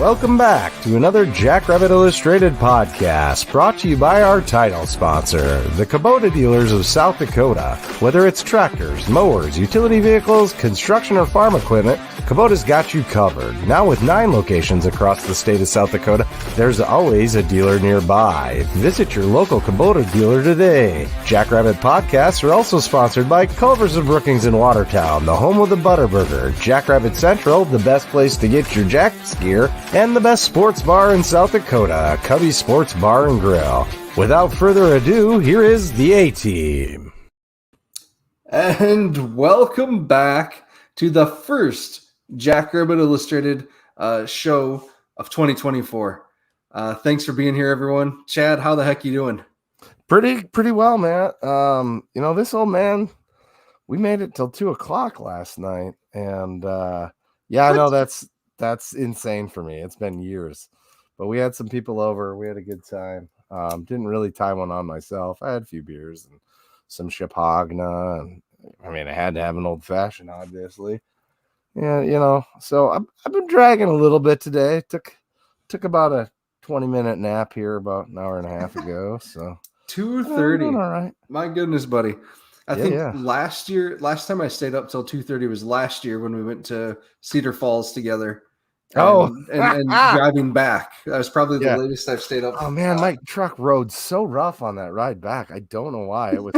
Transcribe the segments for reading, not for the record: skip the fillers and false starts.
Welcome back to another Jackrabbit Illustrated podcast, brought to you by our title sponsor, the Kubota dealers of South Dakota. Whether it's tractors, mowers, utility vehicles, construction, or farm equipment, Kubota's got you covered. Now with 9 locations across the state of South Dakota, there's always a dealer nearby. Visit your local Kubota dealer today. Jackrabbit podcasts are also sponsored by Culver's of Brookings in Watertown, the home of the Butterburger, Jackrabbit Central, the best place to get your Jack's gear, and the best sports bar in South Dakota, Cubby Sports Bar and Grill. Without further ado, here is the A-Team. And welcome back to the first Jackrabbit Illustrated show of 2024. Thanks for being here, everyone. Chad, how the heck you doing? Pretty well, man. This old man, we made it till 2:00 last night, and I know that's insane for me. It's been years, but we had some people over. We had a good time. Didn't really tie one on myself. I had a few beers and some Chipagna, and I had to have an old fashioned, obviously. Yeah, so I've been dragging a little bit today. Took about a 20-minute nap here about an hour and a half ago. So 2:30. All right. My goodness, buddy. I think last time I stayed up till 2:30 was last year when we went to Cedar Falls together. And driving back. That was probably the latest I've stayed up. Oh man, my truck rode so rough on that ride back. I don't know why. It was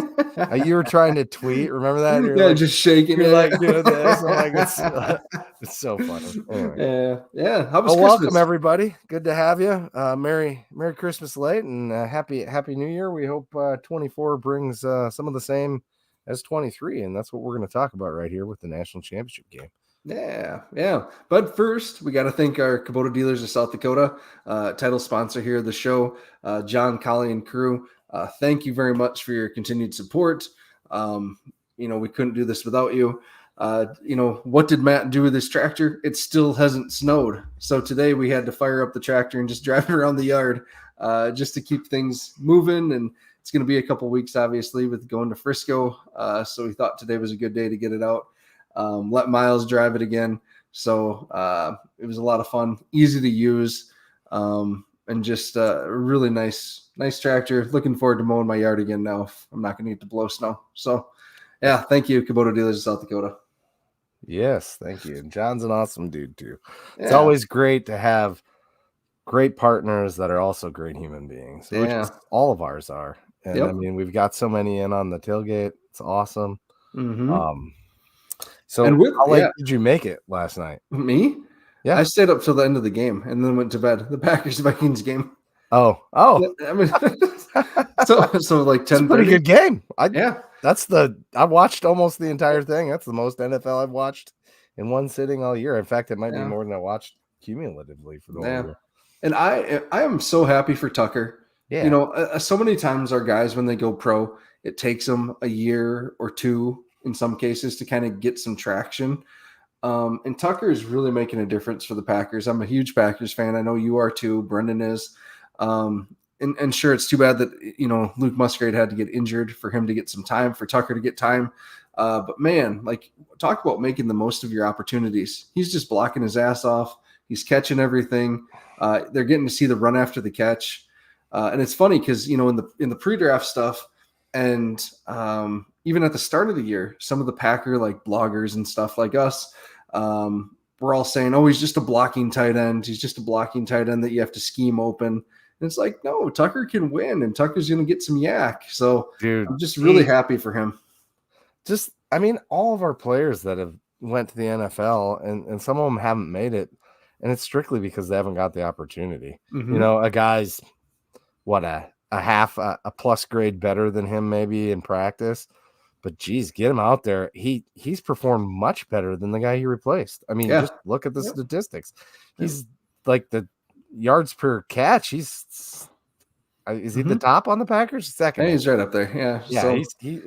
you were trying to tweet. Remember that? You're just shaking. You're like doing this. I'm like, it's so funny. Anyway. Yeah. How was Christmas? Welcome everybody. Good to have you. Merry Christmas late and happy New Year. We hope 24 brings some of the same as 23, and that's what we're going to talk about right here with the national championship game. Yeah. But first, we got to thank our Kubota dealers of South Dakota, title sponsor here of the show, John, Collie, and crew. Thank you very much for your continued support. We couldn't do this without you. What did Matt do with his tractor? It still hasn't snowed. So today we had to fire up the tractor and just drive it around the yard just to keep things moving. And it's going to be a couple weeks, obviously, with going to Frisco. So we thought today was a good day to get it out. Let Miles drive it again. So it was a lot of fun, easy to use, and just a really nice tractor. Looking forward to mowing my yard again now. I'm not going to need to blow snow. So, yeah, thank you, Kubota dealers of South Dakota. Yes, thank you. John's an awesome dude, too. Yeah. It's always great to have great partners that are also great human beings, which all of ours are. And, we've got so many in on the tailgate. It's awesome. Mm-hmm. So how late did you make it last night? Me? Yeah. I stayed up till the end of the game and then went to bed. The Packers-Vikings game. Oh. So like 10. Pretty good game. I watched almost the entire thing. That's the most NFL I've watched in one sitting all year. In fact, it might be more than I watched cumulatively for the whole year. And I am so happy for Tucker. Yeah. So many times our guys, when they go pro, it takes them a year or two in some cases to kind of get some traction. And Tucker is really making a difference for the Packers. I'm a huge Packers fan. I know you are too. Brendan is. And sure, it's too bad that, Luke Musgrave had to get injured for him to get some time, for Tucker to get time. But man, talk about making the most of your opportunities. He's just blocking his ass off. He's catching everything. They're getting to see the run after the catch. And it's funny because, in the pre-draft stuff and, even at the start of the year, some of the Packer bloggers and stuff like us, we're all saying, "Oh, he's just a blocking tight end. He's just a blocking tight end that you have to scheme open." And it's like, no, Tucker can win, and Tucker's going to get some yak. So, dude, I'm just really happy for him. All of our players that have went to the NFL, and some of them haven't made it, and it's strictly because they haven't got the opportunity. Mm-hmm. A guy's a plus grade better than him maybe in practice. But geez, get him out there. He's performed much better than the guy he replaced. Just look at the statistics. He's like the yards per catch. Is he the top on the Packers? Second. Yeah, he's right up there. Yeah.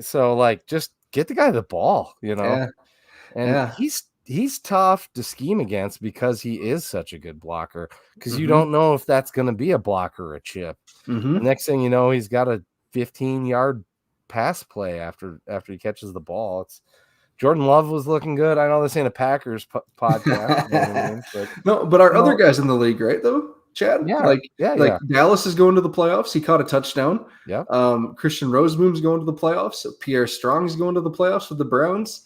So just get the guy the ball, Yeah. And he's tough to scheme against because he is such a good blocker. Because you don't know if that's going to be a blocker or a chip. Mm-hmm. Next thing you know, he's got a 15-yard pass play after he catches the ball. Jordan Love was looking good. I know this ain't a Packers podcast, you know what I mean? But our other guys in the league, right? Though, Chad, yeah, like Dallas is going to the playoffs. He caught a touchdown. Yeah. Christian Rosemoom's going to the playoffs. Pierre Strong's going to the playoffs with the Browns.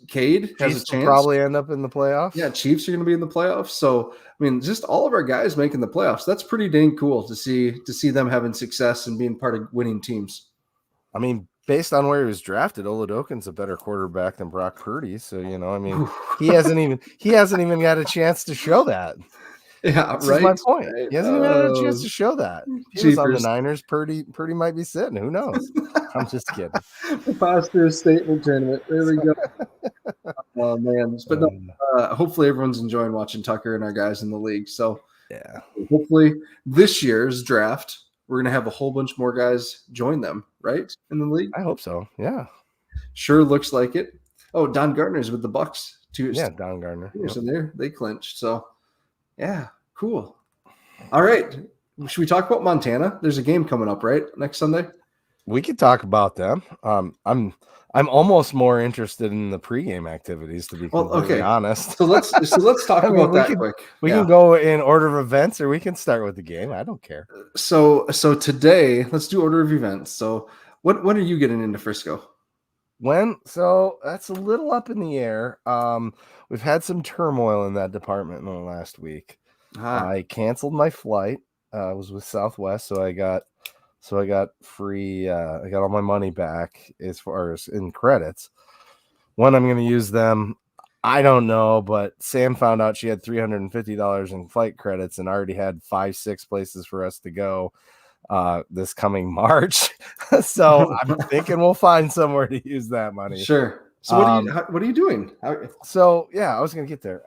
Cade has a chance. Probably end up in the playoffs. Yeah, Chiefs are going to be in the playoffs. So I mean, just all of our guys making the playoffs. That's pretty dang cool to see them having success and being part of winning teams. I mean, based on where he was drafted, Oladokin's a better quarterback than Brock Purdy. So, you know, I mean, he hasn't even got a chance to show that. Yeah, That's my point. Right. He hasn't even had a chance to show that. If he was on the Niners, Purdy might be sitting. Who knows? I'm just kidding. Preposterous statement tournament. There we go. Oh man, but no, hopefully everyone's enjoying watching Tucker and our guys in the league. So yeah, hopefully this year's draft, we're going to have a whole bunch more guys join them, right, in the league? I hope so, yeah. Sure looks like it. Oh, Don Gardner's with the Bucks, too. Yeah, Don Gardner. So they clinched. So, yeah, cool. All right. Should we talk about Montana? There's a game coming up, right, next Sunday? We could talk about them. I'm almost more interested in the pregame activities, to be completely honest. So let's talk about that quick. We can go in order of events, or we can start with the game. I don't care. So today, let's do order of events. So when are you getting into Frisco? So that's a little up in the air. We've had some turmoil in that department in the last week. I canceled my flight. I was with Southwest, so I got free. I got all my money back as far as in credits. When I'm going to use them, I don't know. But Sam found out she had $350 in flight credits and already had 5-6 places for us to go this coming March. So I'm thinking we'll find somewhere to use that money. Sure. So what are you doing? So yeah, I was going to get there.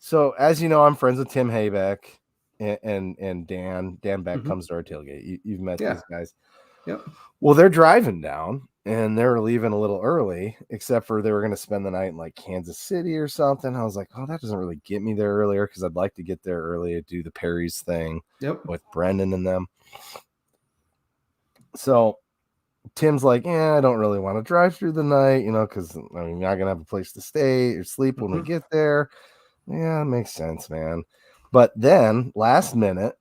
So as you know, I'm friends with Tim Haybeck. And Dan Beck comes to our tailgate. You've met these guys. Yep. Well, they're driving down and they're leaving a little early, except for they were going to spend the night in like Kansas City or something. I was like, oh, that doesn't really get me there earlier because I'd like to get there early to do the Perry's thing with Brendan and them. So Tim's like, I don't really want to drive through the night, because you're not going to have a place to stay or sleep when we get there. Yeah, it makes sense, man. But then last minute,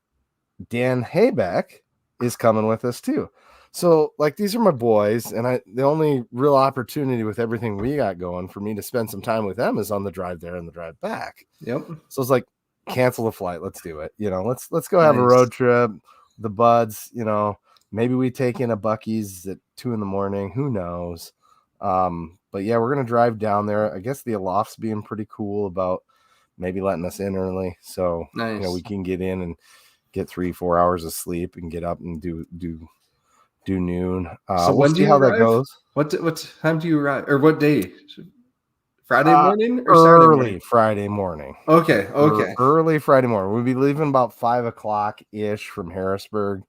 Dan Haybeck is coming with us too. So like, these are my boys. And the only real opportunity with everything we got going for me to spend some time with them is on the drive there and the drive back. Yep. So it's like, cancel the flight. Let's do it. Let's go have a road trip. The buds, maybe we take in a Buc-ee's at 2 a.m. Who knows? But yeah, we're going to drive down there. I guess the Aloft's being pretty cool about maybe letting us in early, so we can get in and get 3-4 hours of sleep and get up and do noon. So we'll see how that goes. What time do you arrive, or what day? Friday morning or early Saturday morning? Friday morning. Okay. Early Friday morning. We'll be leaving about 5:00 ish from Harrisburg.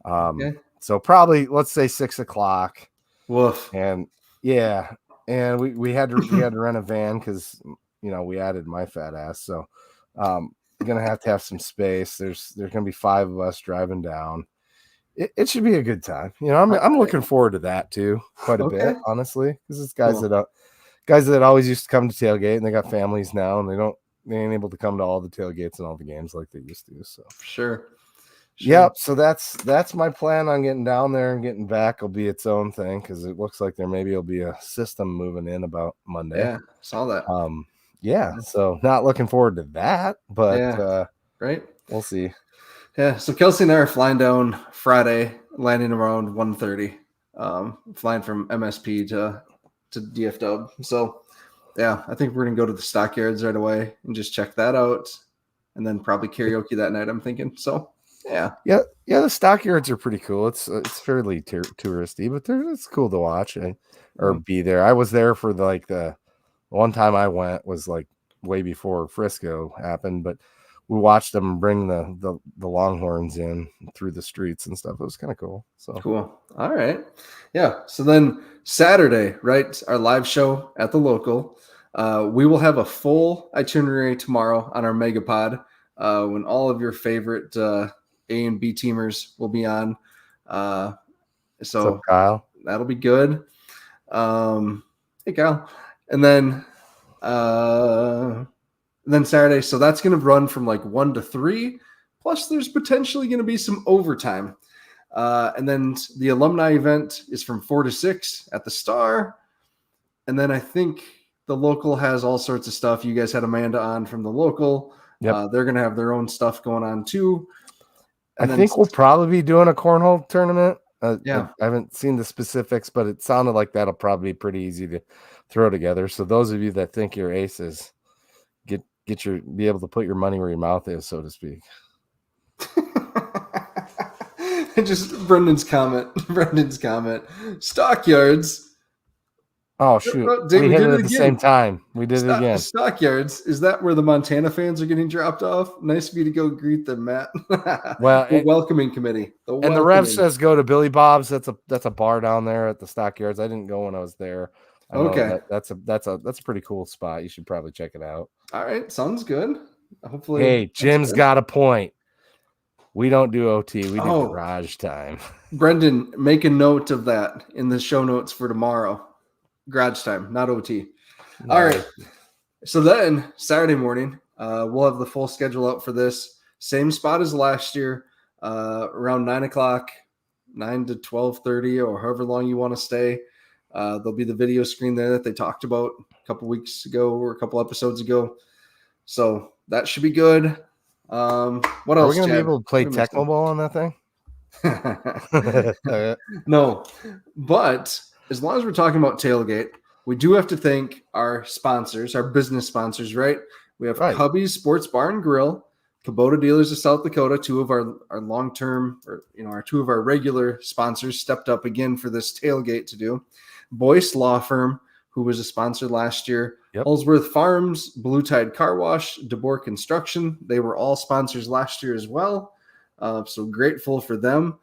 So probably let's say 6:00. Woof. And yeah, and we had to rent a van because we added my fat ass. So gonna have some space. There's gonna be 5 of us driving down. It should be a good time. I'm looking forward to that too, quite a bit, honestly, because it's guys that always used to come to tailgate, and they got families now, and they ain't able to come to all the tailgates and all the games like they used to. So sure. Yep. So that's my plan on getting down there, and getting back will be its own thing, because it looks like there maybe will be a system moving in about Monday. Yeah, saw that. Yeah, so not looking forward to that, but right, we'll see. Yeah, so Kelsey and I are flying down Friday, landing around 1:30, flying from MSP to DFW. So yeah, I think we're gonna go to the stockyards right away and just check that out, and then probably karaoke that night, I'm thinking. So yeah, the stockyards are pretty cool. It's fairly touristy, but it's cool to watch or be there. I was there for the one time I went was like way before Frisco happened, but we watched them bring the Longhorns in through the streets and stuff. It was kind of cool. So cool. All right. Yeah. So then Saturday, right? Our live show at the local. We will have a full itinerary tomorrow on our Megapod when all of your favorite A and B teamers will be on. So what's up, Kyle? That'll be good. Hey, Kyle. And then Saturday. So that's going to run from like 1 to 3. Plus, there's potentially going to be some overtime. And then the alumni event is from 4 to 6 at the Star. And then I think the local has all sorts of stuff. You guys had Amanda on from the local. Yep. They're going to have their own stuff going on too. And I think we'll probably be doing a cornhole tournament. I haven't seen the specifics, but it sounded like that'll probably be pretty easy to throw together. So those of you that think you're aces, be able to put your money where your mouth is, so to speak. Just Brendan's comment. Stockyards. Oh, shoot. We hit it at the same time. We did it again. Stockyards. Is that where the Montana fans are getting dropped off? Nice of you to go greet them, Matt. Well, the welcoming committee. And the Rev says go to Billy Bob's. That's a bar down there at the Stockyards. I didn't go when I was there. Okay. That's a pretty cool spot. You should probably check it out. All right. Sounds good. Hopefully. Hey, Jim's got a point. We don't do OT. We do garage time. Brendan, make a note of that in the show notes for tomorrow. Garage time, not OT. No. All right. So then Saturday morning, we'll have the full schedule out for this. Same spot as last year, around 9 o'clock, 9 to 12:30, or however long you want to stay. There'll be the video screen there that they talked about a couple weeks ago or a couple episodes ago. So that should be good. What else? Are we going to be able to play Tecmo Ball on that thing? No, but as long as we're talking about tailgate, we do have to thank our sponsors, our business sponsors, right? We have Hubby's Sports Bar and Grill, Kubota Dealers of South Dakota, two of our long-term, or our two of our regular sponsors stepped up again for this tailgate to do. Boyce Law Firm, who was a sponsor last year. Yep. Ellsworth Farms, Blue Tide Car Wash, DeBoer Construction. They were all sponsors last year as well. So grateful for them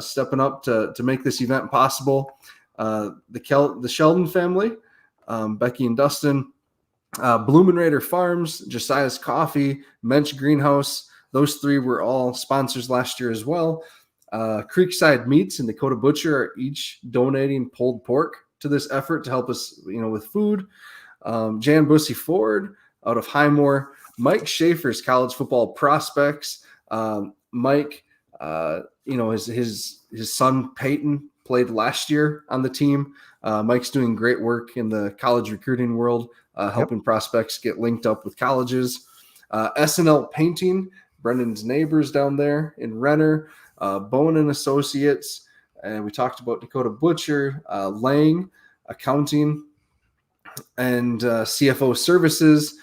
stepping up to make this event possible. The Sheldon family, Becky and Dustin, Bloomin' Raider Farms, Josiah's Coffee, Mensch Greenhouse. Those three were all sponsors last year as well. Creekside Meats and Dakota Butcher are each donating pulled pork to this effort to help us, with food. Jan Bussey Ford out of Highmore, Mike Schaefer's college football prospects. Mike, his son Peyton played last year on the team. Mike's doing great work in the college recruiting world, helping prospects get linked up with colleges. SNL Painting, Brendan's neighbors down there in Renner, Bowen and Associates, and we talked about Dakota Butcher, Lang Accounting, and CFO Services,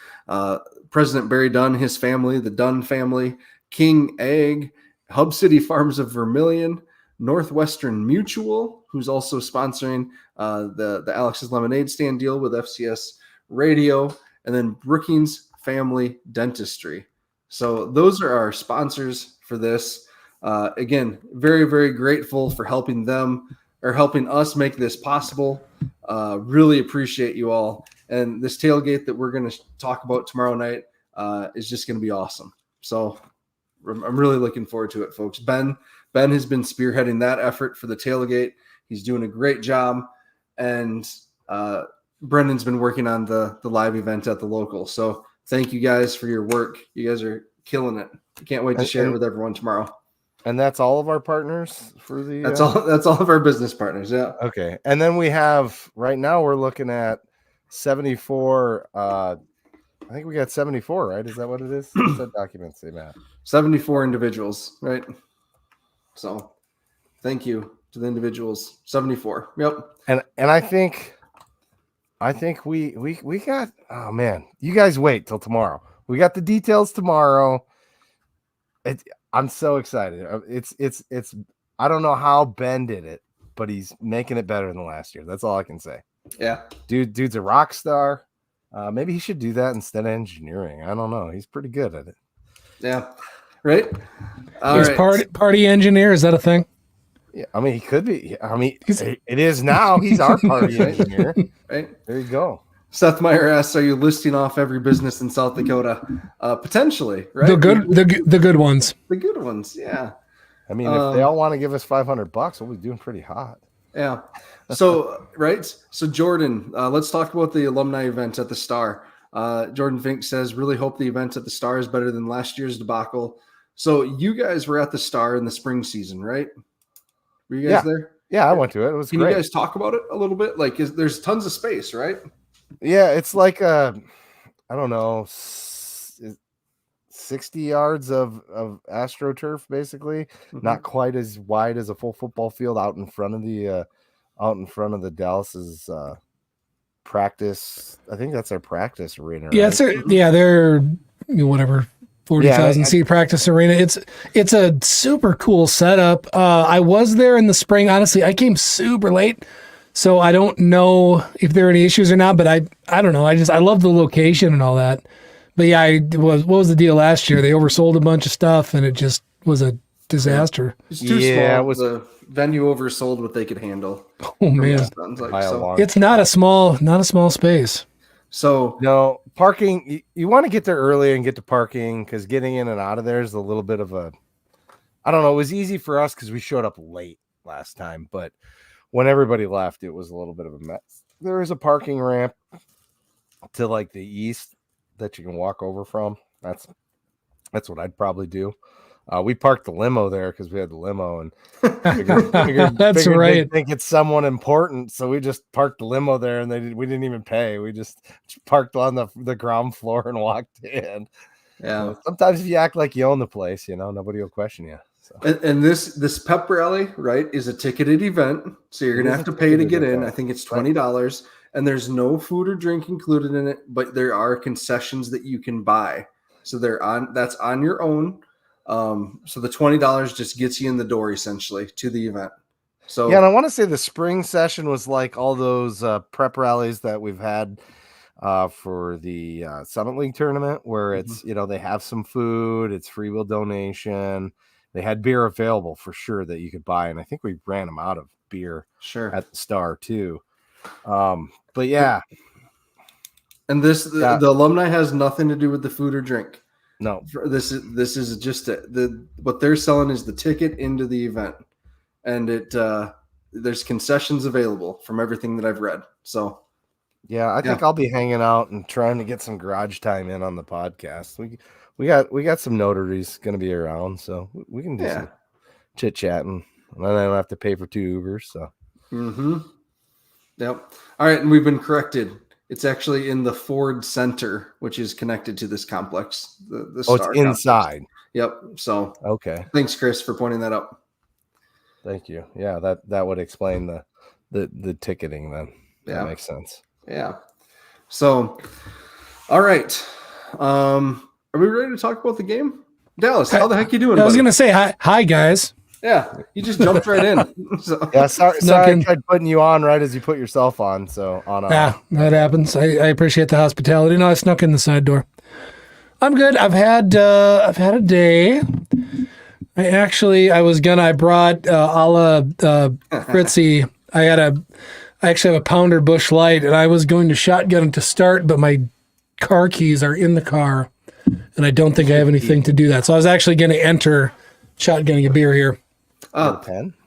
President Barry Dunn, his family, the Dunn family, King Egg, Hub City Farms of Vermilion, Northwestern Mutual, who's also sponsoring the Alex's Lemonade Stand deal with FCS Radio, and then Brookings Family Dentistry. So those are our sponsors for this. Again, very, very grateful for helping them or helping us make this possible. Really appreciate you all. And this tailgate that we're going to talk about tomorrow night is just going to be awesome. So I'm really looking forward to it, folks. Ben has been spearheading that effort for the tailgate. He's doing a great job. And Brendan's been working on the live event at the local. So thank you guys for your work. You guys are killing it. I can't wait to share it with everyone tomorrow. And that's all of our partners for the. That's all of our business partners. Yeah. Okay. And then we have right now we're looking at 74. I think we got 74, right? Is that what it is? What's that document say, Matt? 74 individuals, right? So thank you to the individuals. 74. Yep. And I think we got, oh man, you guys wait till tomorrow. We got the details tomorrow. I'm so excited. It's I don't know how Ben did it, but he's making it better than last year. That's all I can say. Yeah. Dude's a rock star. Maybe he should do that instead of engineering. I don't know. He's pretty good at it. Yeah. Right. He's party engineer. Is that a thing? Yeah. I mean, he could be. I mean, it is now. He's our party engineer. Right. There you go. Seth Meyer asks, "Are you listing off every business in South Dakota?" Potentially, right? The good ones. The good ones, yeah. I mean, if they all want to give us $500, we'll be doing pretty hot. Yeah. So, right. So, Jordan, let's talk about the alumni event at the Star. Jordan Fink says, really hope the event at the Star is better than last year's debacle. So, you guys were at the Star in the spring season, right? Were you guys there? Yeah, I went to it. It was Can great. you guys talk about it a little bit? Like, there's tons of space, right? Yeah, it's like I don't know, 60 yards of AstroTurf, basically. Mm-hmm. Not quite as wide as a full football field out in front of the Dallas's practice. I think that's our practice arena. Yeah, right? They're whatever 40,000 seat practice arena. It's a super cool setup. I was there in the spring. Honestly, I came super late, so I don't know if there are any issues or not. But I don't know. I love the location and all that. But yeah, what was the deal last year? They oversold a bunch of stuff, and it just was a disaster. It's too small. The venue oversold what they could handle. Oh man, it's not a small space. So no parking. You want to get there early and get to parking, because getting in and out of there is a little bit of a. I don't know. It was easy for us because we showed up late last time, but when everybody left, it was a little bit of a mess. There is a parking ramp to like the east that you can walk over from. That's what I'd probably do. We parked the limo there because we had the limo, and figured right. They think it's someone important, so we just parked the limo there, and we didn't even pay. We just parked on the ground floor and walked in. Yeah. Sometimes if you act like you own the place, nobody will question you. So. And this pep rally, right, is a ticketed event, so you're gonna have to pay to get in. I think it's $20, and there's no food or drink included in it, but there are concessions that you can buy. So that's on your own. So the $20 just gets you in the door essentially to the event. So yeah, and I want to say the spring session was like all those prep rallies that we've had for the Summit League tournament, where it's they have some food, it's free will donation. They had beer available for sure that you could buy, and I think we ran them out of beer at the Star too. But yeah, and the alumni has nothing to do with the food or drink. No, this is just what they're selling is the ticket into the event, and there's concessions available from everything that I've read. So, yeah, I think I'll be hanging out and trying to get some garage time in on the podcast. We got some notaries going to be around, so we can do some chit chatting, and then I don't have to pay for 2 Ubers. So, yep. All right, and we've been corrected. It's actually in the Ford Center, which is connected to this complex. The Star it's inside. Complex. Yep. So okay. Thanks, Chris, for pointing that out. Thank you. Yeah, that would explain the ticketing then. Yeah. That makes sense. Yeah. So, all right. Are we ready to talk about the game? Dallas, how the heck you doing? I was going to say hi, guys. Yeah, you just jumped right in. So. Yeah, sorry, I tried putting you on right as you put yourself on. So that happens. I appreciate the hospitality. No, I snuck in the side door. I'm good. I've had a day. I brought a la Fritzy. I actually have a Pounder Busch Light, and I was going to shotgun it to start, but my car keys are in the car, and I don't think I have anything to do that. So I was actually going to enter shotgunning a beer here.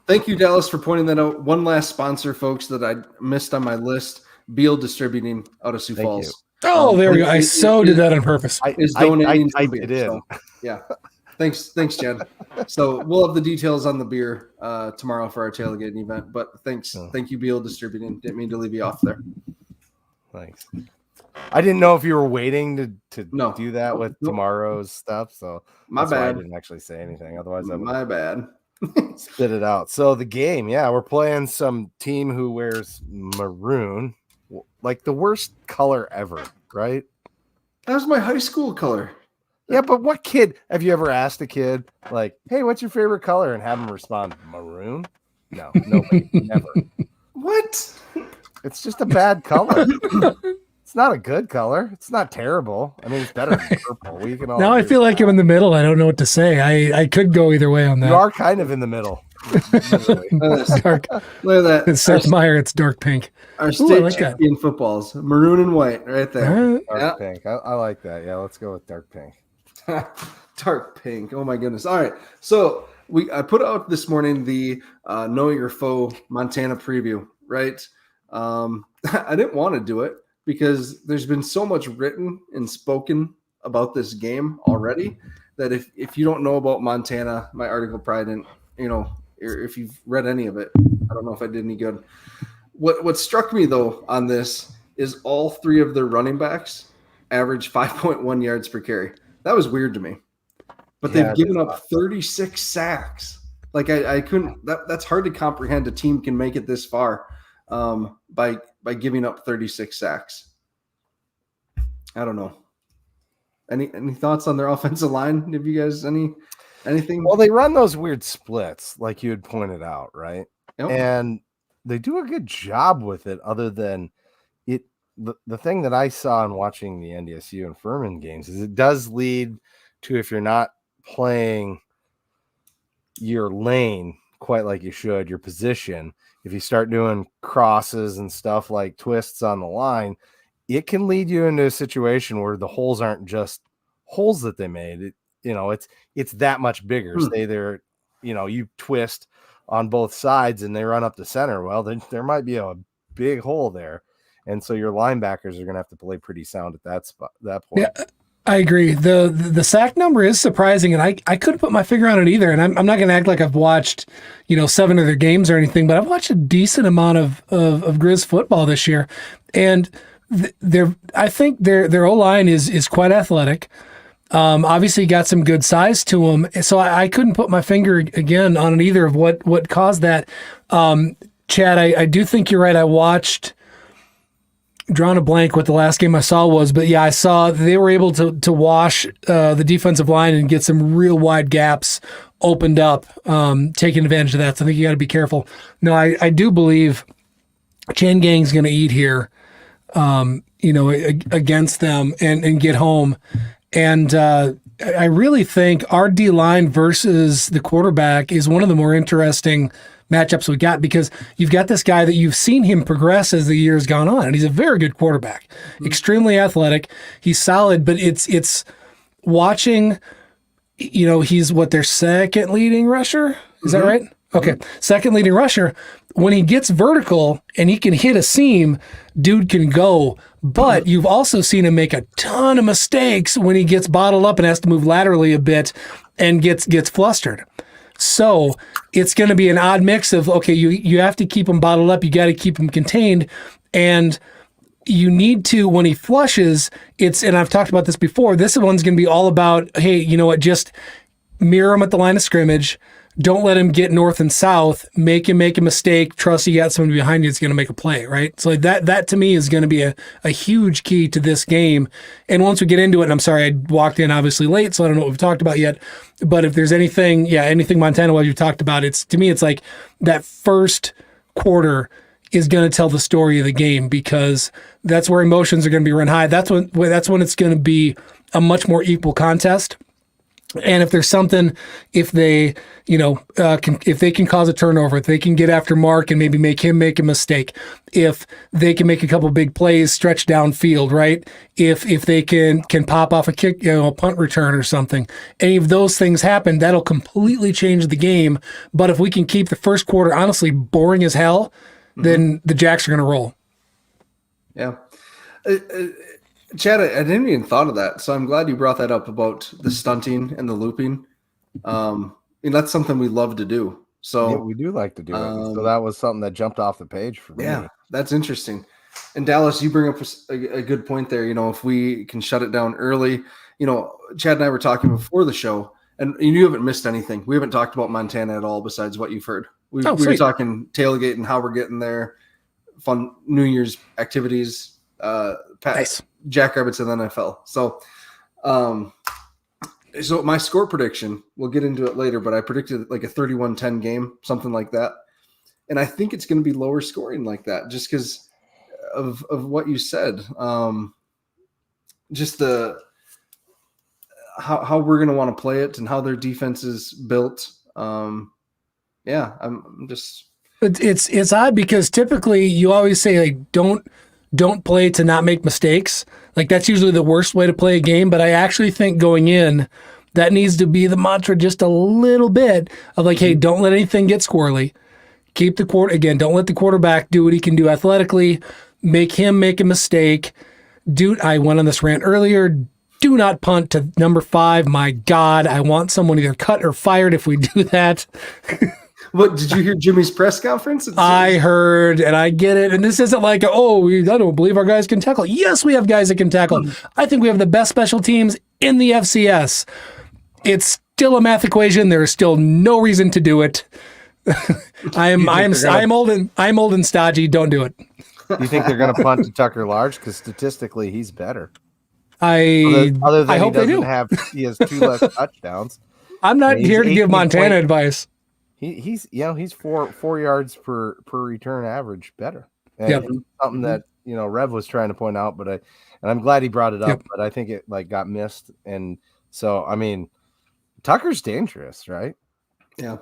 Thank you, Dallas, for pointing that out. One last sponsor, folks, that I missed on my list: Beal Distributing out of Sioux Falls. Oh, there we go. I did that on purpose. Is donating I did it. So, yeah. Thanks, Chad. So we'll have the details on the beer tomorrow for our tailgating event. But thank you, Beal Distributing. Didn't mean to leave you off there. Thanks. I didn't know if you were waiting to do that with tomorrow's stuff. So my bad. I didn't actually say anything. Otherwise, my bad. Spit it out. So the game, we're playing some team who wears maroon, like the worst color ever, right? That was my high school color. Yeah, but what kid have you ever asked a kid like, "Hey, what's your favorite color?" and have them respond maroon? No, nobody, never. What? It's just a bad color. It's not a good color. It's not terrible. I mean, it's better than purple. Now I feel like I'm in the middle. I don't know what to say. I could go either way on that. You are kind of in the middle. Dark. Look at that. It's Seth Meyer. It's dark pink. Our state champion footballs, maroon and white, right there. Dark pink. I like that. Yeah, let's go with dark pink. Dark pink. Oh my goodness. All right. So I put out this morning the Know Your Foe Montana preview, right? I didn't want to do it because there's been so much written and spoken about this game already that if you don't know about Montana, my article probably didn't, if you've read any of it, I don't know if I did any good. What struck me though on this is all three of their running backs average 5.1 yards per carry. That was weird to me. But they've given up 36 sacks. Like I couldn't. That's hard to comprehend. A team can make it this far by giving up 36 sacks. I don't know. Any thoughts on their offensive line? Have you guys anything? Well, they run those weird splits, like you had pointed out, right? Yep. And they do a good job with it. Other than it, the thing that I saw in watching the NDSU and Furman games is it does lead to, if you're not playing your lane quite like you should, your position, if you start doing crosses and stuff like twists on the line, it can lead you into a situation where the holes aren't just holes that they made. It's that much bigger. Say they're, you twist on both sides and they run up the center. Well, then there might be a big hole there. And so your linebackers are going to have to play pretty sound at that point. Yeah. I agree. The sack number is surprising, and I couldn't put my finger on it either. And I'm not going to act like I've watched 7 of their games or anything, but I've watched a decent amount of Grizz football this year, and I think their O-line is quite athletic. Obviously, got some good size to them, so I couldn't put my finger again on either of what caused that. Chad, I do think you're right. I watched. Drawn a blank what the last game I saw was, but yeah, I saw they were able to wash the defensive line and get some real wide gaps opened up, taking advantage of that. So I think you got to be careful. No, I do believe Chan Gang's going to eat here, against them and get home. And I really think our D-line versus the quarterback is one of the more interesting matchups we got, because you've got this guy that you've seen him progress as the year's gone on, and he's a very good quarterback, extremely athletic. He's solid, but it's watching, he's their second leading rusher. Is that right? Okay. Second leading rusher. When he gets vertical and he can hit a seam, dude can go. But you've also seen him make a ton of mistakes when he gets bottled up and has to move laterally a bit and gets flustered. So it's going to be an odd mix of, okay, you have to keep him bottled up. You got to keep him contained. And you need to, when he flushes, and I've talked about this before, this one's going to be all about, hey, you know what, just mirror him at the line of scrimmage. Don't let him get north and south. Make him make a mistake. Trust you got someone behind you that's going to make a play, right? So that to me is going to be a huge key to this game. And once we get into it, and I'm sorry, I walked in obviously late, so I don't know what we've talked about yet. But if there's anything Montana, what you've talked about, to me, it's like that first quarter is going to tell the story of the game, because that's where emotions are going to be run high. That's when it's going to be a much more equal contest. And if there's something, if they, if they can cause a turnover, if they can get after Mark and maybe make him make a mistake, if they can make a couple big plays, stretch downfield, right? If they can pop off a kick, a punt return or something, any of those things happen, that'll completely change the game. But if we can keep the first quarter honestly boring as hell, then the Jacks are going to roll. Yeah. Chad, I didn't even thought of that, so I'm glad you brought that up about the stunting and the looping. That's something we love to do. So yeah, we do like to do it. So that was something that jumped off the page for me. Yeah, that's interesting. And Dallas, you bring up a good point there. If we can shut it down early, Chad and I were talking before the show, and you haven't missed anything. We haven't talked about Montana at all besides what you've heard. We were talking tailgate and how we're getting there, fun New Year's activities, nice. Jackrabbits in the NFL. So my score prediction, we'll get into it later, but I predicted like a 31-10 game, something like that. And I think it's going to be lower scoring like that just because of what you said. Just how we're going to want to play it and how their defense is built. I'm just. It's odd because typically you always say, like, don't play to not make mistakes. Like, that's usually the worst way to play a game. But I actually think going in, That needs to be the mantra just a little bit of like, hey, don't let anything get squirrely. Keep the don't let the quarterback do what he can do athletically. Make him make a mistake. Dude, I went on this rant earlier. Do not punt to number 5. My God, I want someone either cut or fired if we do that. What, did you hear Jimmy's press conference? I heard, and I get it. And this isn't like, I don't believe our guys can tackle. Yes, we have guys that can tackle. I think we have the best special teams in the FCS. It's still a math equation. There is still no reason to do it. I'm old and stodgy. Don't do it. Do you think they're going to punt to Tucker Large? Because statistically, he's better. I hope they do. He has 2 less touchdowns. I'm not here to give Montana advice. He's 4 yards per return average better. And yep. Something that Rev was trying to point out, and I'm glad he brought it up. Yep. But I think it got missed, and so I mean, Tucker's dangerous, right? Yeah.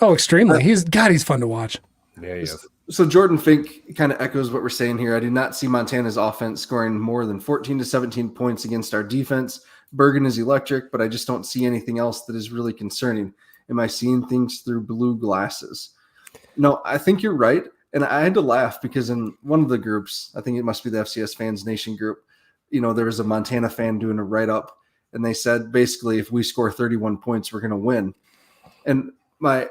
Oh, extremely. He's fun to watch. Yeah, he is. So Jordan Fink kind of echoes what we're saying here. I do not see Montana's offense scoring more than 14 to 17 points against our defense. Bergen is electric, but I just don't see anything else that is really concerning. Am I seeing things through blue glasses? No, I think you're right. And I had to laugh because in one of the groups, I think it must be the FCS Fans Nation group, there was a Montana fan doing a write-up, and they said, basically, if we score 31 points, we're going to win. And my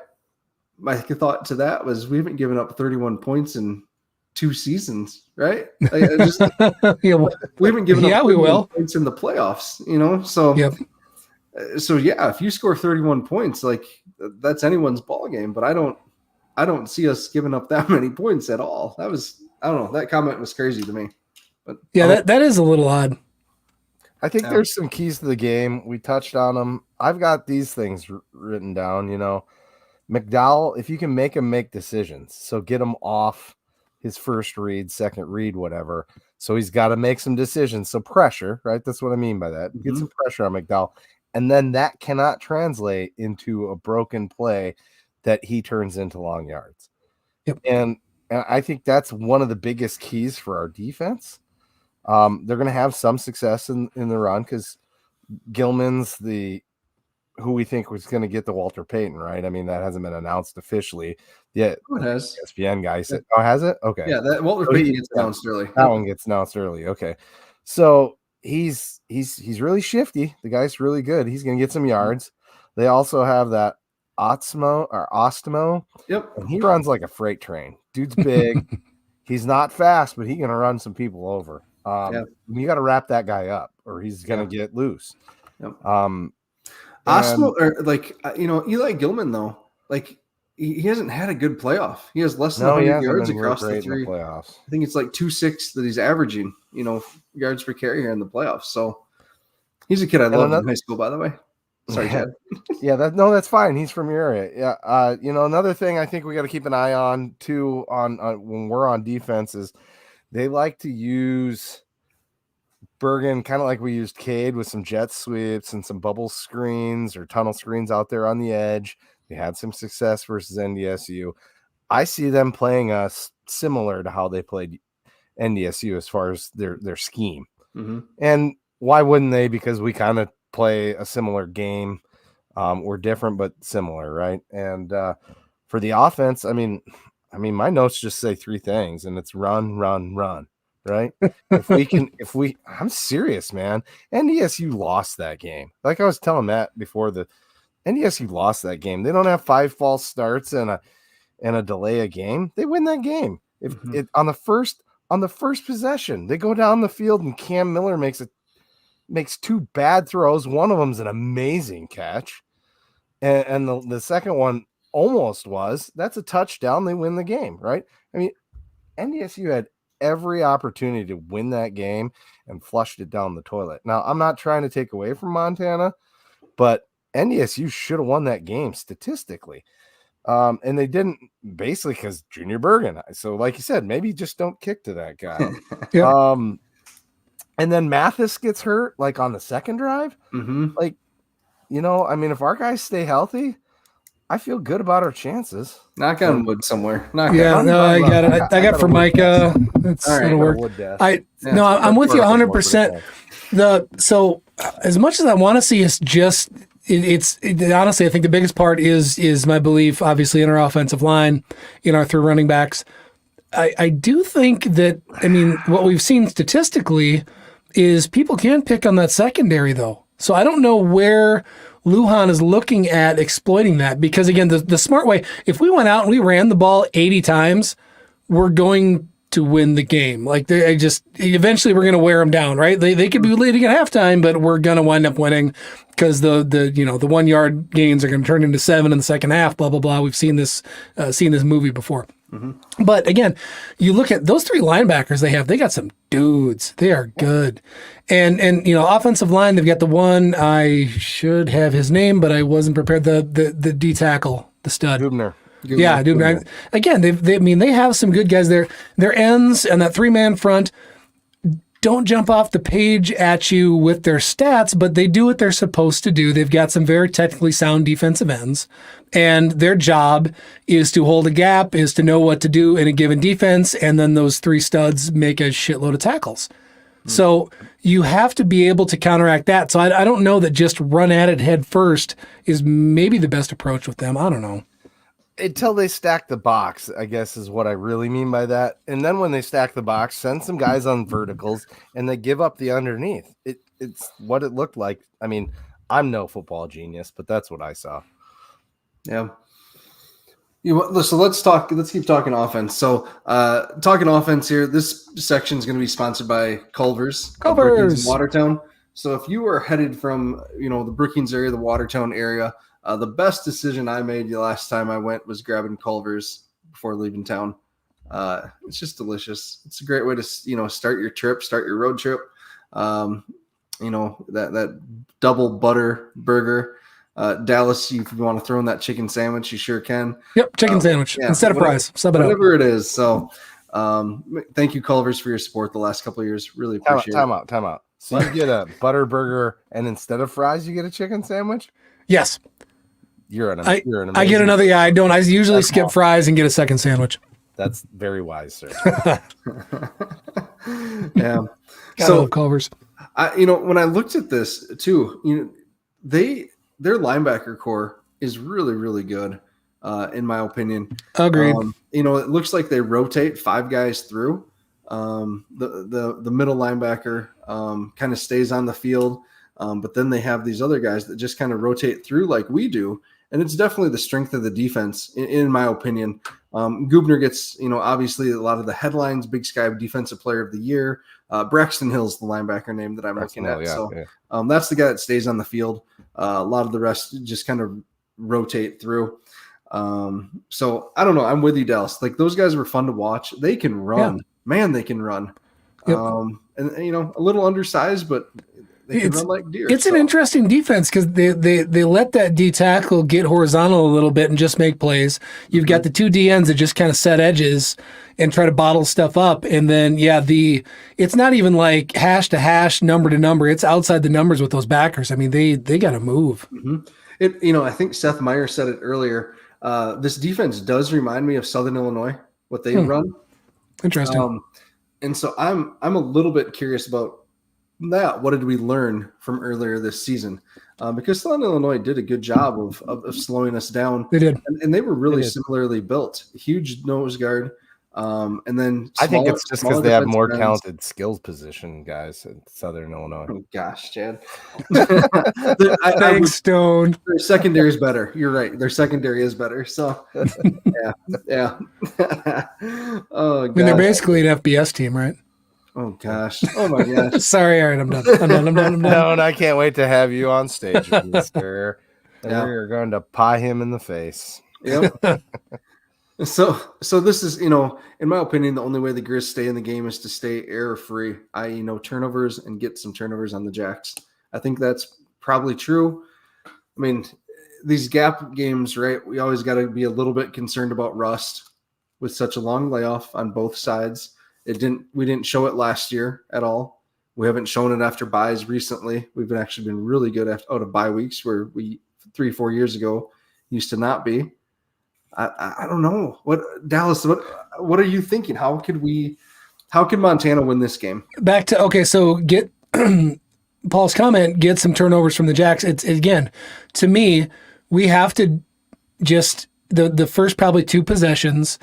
thought to that was, we haven't given up 31 points in 2 seasons, right? We haven't given up 31 points in the playoffs, So, yep. So yeah, if you score 31 points, that's anyone's ball game. But I don't see us giving up that many points at all. I don't know. That comment was crazy to me. But yeah, that is a little odd. I think there's some keys to the game. We touched on them. I've got these things written down. McDowell, if you can make him make decisions, so get him off his first read, second read, whatever. So he's got to make some decisions. So pressure, right? That's what I mean by that. Get some pressure on McDowell. And then that cannot translate into a broken play that he turns into long yards. Yep. And I think that's one of the biggest keys for our defense. They're going to have some success in the run because Gilman's who we think was going to get the Walter Payton, right? I mean, that hasn't been announced officially yet. It has. ESPN guy said, oh, has it? Okay. Yeah, that Walter Payton gets announced early. That one gets announced early. Okay. So he's really shifty. The guy's really good. He's going to get some yards. They also have that Ostemo. Yep. And he runs like a freight train. Dude's big. He's not fast, but he's going to run some people over. You got to wrap that guy up or he's going to get loose. Yep. Ostemo, or Eli Gilman though, he hasn't had a good playoff. He has less than 100 yards across the 3 playoffs. I think it's 2.6 that he's averaging, yards per carry here in the playoffs. So he's a kid I loved in high school, by the way. Sorry, Chad. Yeah, that's fine. He's from your area. Yeah. Another thing I think we got to keep an eye on too on when we're on defense is they like to use Bergen kind of like we used Cade with some jet sweeps and some bubble screens or tunnel screens out there on the edge. They had some success versus NDSU. I see them playing us similar to how they played NDSU as far as their scheme. Mm-hmm. And why wouldn't they? Because we kind of play a similar game. We're different but similar, right? And for the offense, I mean, my notes just say 3 things, and it's run, run, run. Right? I'm serious, man. NDSU lost that game. Like I was telling Matt before, the NDSU lost that game. They don't have 5 false starts and a delay a game. They win that game. If it on the first possession, they go down the field and Cam Miller makes 2 bad throws. One of them's an amazing catch, and the second one almost was. That's a touchdown. They win the game, right? I mean, NDSU had every opportunity to win that game and flushed it down the toilet. Now, I'm not trying to take away from Montana, but NDSU should have won that game statistically. And they didn't, basically because Junior Bergen. So like you said, maybe just don't kick to that guy. Yeah. And then Mathis gets hurt on the second drive. Mm-hmm. If our guys stay healthy, I feel good about our chances. Knock on wood somewhere. I got it. I got Formica. That's gonna work. I'm with you 100%. So as much as I want to see us just honestly, I think the biggest part is my belief, obviously, in our offensive line, in our 3 running backs. I do think that, what we've seen statistically is people can pick on that secondary, though. So I don't know where Lujan is looking at exploiting that, because, again, the smart way, if we went out and we ran the ball 80 times, we're going to win the game. Like, eventually we're going to wear them down, right? They could be leading at halftime, but we're going to wind up winning because the 1 yard gains are going to turn into 7 in the second half, blah, blah, blah. We've seen this movie before. Mm-hmm. But again, you look at those 3 linebackers they got some dudes. They are good. And offensive line, they've got the one, I should have his name, but I wasn't prepared, the D tackle, the stud. Dubner. Yeah, Dubner. Again, they have some good guys there. Their ends and that 3-man front don't jump off the page at you with their stats, but they do what they're supposed to do. They've got some very technically sound defensive ends, and their job is to hold a gap, is to know what to do in a given defense, and then those 3 studs make a shitload of tackles. So you have to be able to counteract that. So I don't know that just run at it head first is maybe the best approach with them. I don't know. Until they stack the box, I guess is what I really mean by that. And then when they stack the box, send some guys on verticals and they give up the underneath. It's what it looked like. I'm no football genius, but that's what I saw. Yeah. So let's keep talking offense. So talking offense here, this section is going to be sponsored by Culver's in Watertown. So if you are headed from, the Brookings area, the Watertown area, the best decision I made the last time I went was grabbing Culver's before leaving town. It's just delicious. It's a great way to, start your road trip. That double butter burger. Dallas, if you want to throw in that chicken sandwich, you sure can. Yep, chicken sandwich instead of fries. Sub it whatever it is. So thank you, Culver's, for your support the last couple of years. Really appreciate it. Time out. So you get a butter burger, and instead of fries, you get a chicken sandwich? Yes. You're an amazing. I get another. Yeah, I don't. I usually skip fries and get a second sandwich. That's very wise, sir. Yeah. So Culver's. When I looked at this too, their linebacker core is really, really good, in my opinion. Agreed. It looks like they rotate 5 guys through. The middle linebacker kind of stays on the field, but then they have these other guys that just kind of rotate through like we do. And it's definitely the strength of the defense, in my opinion. Gubner gets, obviously a lot of the headlines, Big Sky Defensive Player of the Year. Braxton Hill's the linebacker name that I'm looking at. That's the guy that stays on the field. A lot of the rest just kind of rotate through. So I don't know. I'm with you, Dallas. Like, those guys were fun to watch. They can run. Yeah. Man, they can run. Yep. And a little undersized, but they can run like deer. It's an interesting defense because they let that D tackle get horizontal a little bit and just make plays. You've got the 2 DNs that just kind of set edges and try to bottle stuff up. And then, it's not even like hash to hash, number to number. It's outside the numbers with those backers. They got to move. Mm-hmm. I think Seth Meyer said it earlier. This defense does remind me of Southern Illinois, what they run. Interesting. And so I'm a little bit curious about that. What did we learn from earlier this season? Because Southern Illinois did a good job of slowing us down. They did. And they were really similarly built. Huge nose guard. And then I think it's just because they have more talented skills position guys in Southern Illinois. Oh gosh, Chad. Thanks, Stone. Their secondary is better. You're right. Their secondary is better. So yeah. Oh, God. They're basically an FBS team, right? Oh gosh. Oh my gosh. Sorry, all right, I'm done. No, and I can't wait to have you on stage with me, sir. And we're going to pie him in the face. Yep. So this is, in my opinion, the only way the Grizz stay in the game is to stay error-free, i.e. no turnovers, and get some turnovers on the Jacks. I think that's probably true. These gap games, right, we always got to be a little bit concerned about rust with such a long layoff on both sides. We didn't show it last year at all. We haven't shown it after buys recently. We've actually been really good out of bye weeks where we 3-4 years ago used to not be. I don't know. Dallas, what are you thinking? How could Montana win this game? So Paul's comment, get some turnovers from the Jacks. It's again, to me, we have to just the first probably 2 possessions,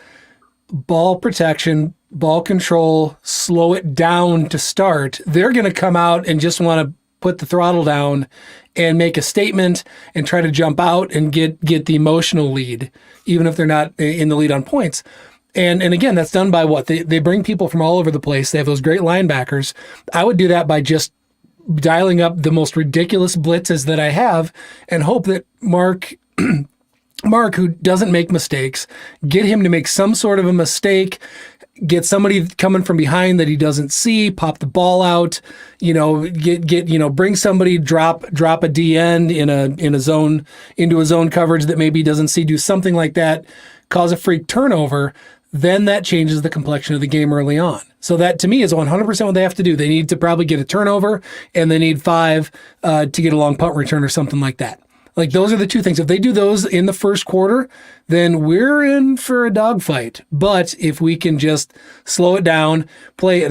ball protection, ball control, slow it down to start. They're going to come out and just want to put the throttle down and make a statement and try to jump out and get the emotional lead, even if they're not in the lead on points. And again, that's done by what? They bring people from all over the place. They have those great linebackers. I would do that by just dialing up the most ridiculous blitzes that I have and hope that Mark, who doesn't make mistakes, get him to make some sort of a mistake, get somebody coming from behind that he doesn't see, pop the ball out, bring somebody, drop a D end in a zone, into a zone coverage that maybe he doesn't see, do something like that, cause a freak turnover. Then that changes the complexion of the game early on. So that, to me, is 100% what they have to do. They need to probably get a turnover, and they need 5 to get a long punt return or something like that. Like, those are the 2 things. If they do those in the first quarter, then we're in for a dogfight. But if we can just slow it down, play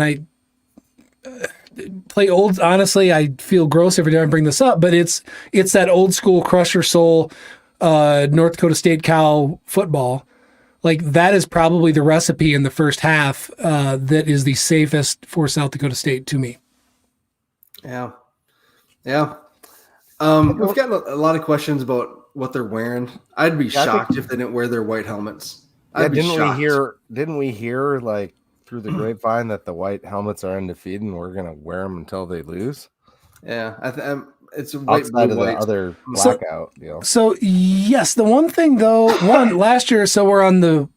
old, honestly, I feel gross every time I bring this up, but it's that old school Crusher Soul North Dakota State Cal football. Like, that is probably the recipe in the first half that is the safest for South Dakota State to me. Yeah. We've gotten a lot of questions about what they're wearing. I'd be shocked if they didn't wear their white helmets. Didn't we hear like through the grapevine that the white helmets are undefeated and we're going to wear them until they lose? Yeah. It's a white, outside blue, of white. the other blackout deal. So yes, the one thing though, last year, we're on the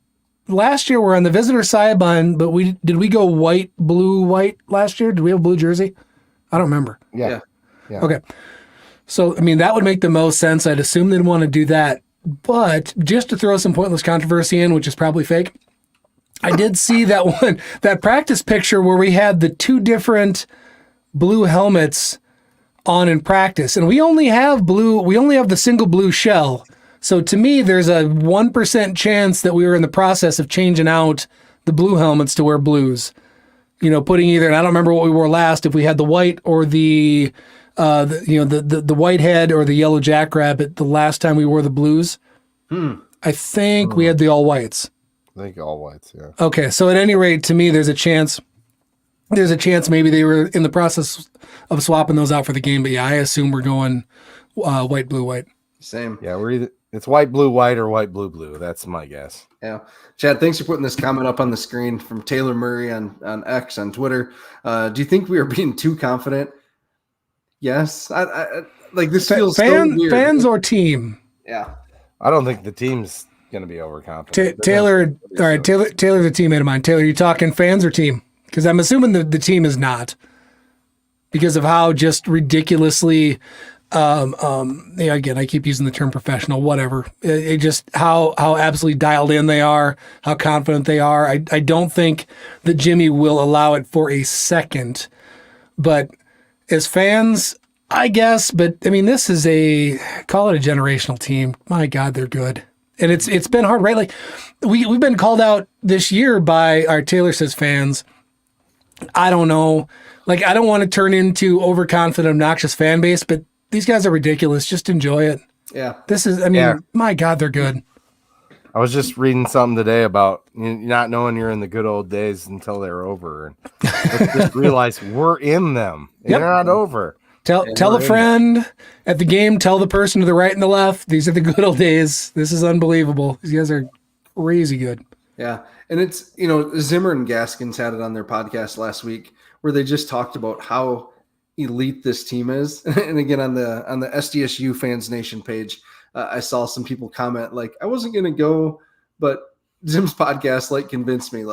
visitor sideline, but did we go white, blue, white last year? Did we have a blue jersey? I don't remember. Yeah. Okay. So, I mean, that would make the most sense. I'd assume they'd want to do that. But just to throw some pointless controversy in, which is probably fake, I did see that practice picture where we had the 2 different blue helmets on in practice. And we only have the single blue shell. So to me, there's a 1% chance that we were in the process of changing out the blue helmets to wear blues. Putting either, and I don't remember what we wore last, if we had the white or the white head or the yellow jackrabbit the last time we wore the blues. I think we had the all whites. I think all whites, yeah. Okay, so at any rate, to me, there's a chance maybe they were in the process of swapping those out for the game. But yeah, I assume we're going white, blue, white. Same. Yeah, it's white, blue, white, or white, blue, blue. That's my guess. Yeah. Chad, thanks for putting this comment up on the screen from Taylor Murray on X on Twitter. Do you think we are being too confident? Yes. I like this feels so weird. Fans or team? Yeah. I don't think the team's going to be overconfident. Taylor, all right, Taylor's a teammate of mine. Taylor, you talking fans or team? Because I'm assuming the team is not, because of how just ridiculously, again, I keep using the term professional, whatever. It just how absolutely dialed in they are, how confident they are. I don't think that Jimmy will allow it for a second. But as fans, I guess, but I mean, this is call it a generational team. My God, they're good. And it's been hard, right? Like we've been called out this year by our Taylor Says fans. I don't know. Like, I don't want to turn into overconfident, obnoxious fan base, but these guys are ridiculous. Just enjoy it. Yeah. My God, they're good. I was just reading something today about not knowing you're in the good old days until they're over. And just realize we're in them. And They're not over. Tell a friend at the game, tell the person to the right and the left, these are the good old days. This is unbelievable. These guys are crazy good. Yeah. And it's, Zimmer and Gaskins had it on their podcast last week where they just talked about how elite this team is. And again, on the SDSU Fans Nation page, I saw some people comment like, I wasn't going to go, but Zim's podcast convinced me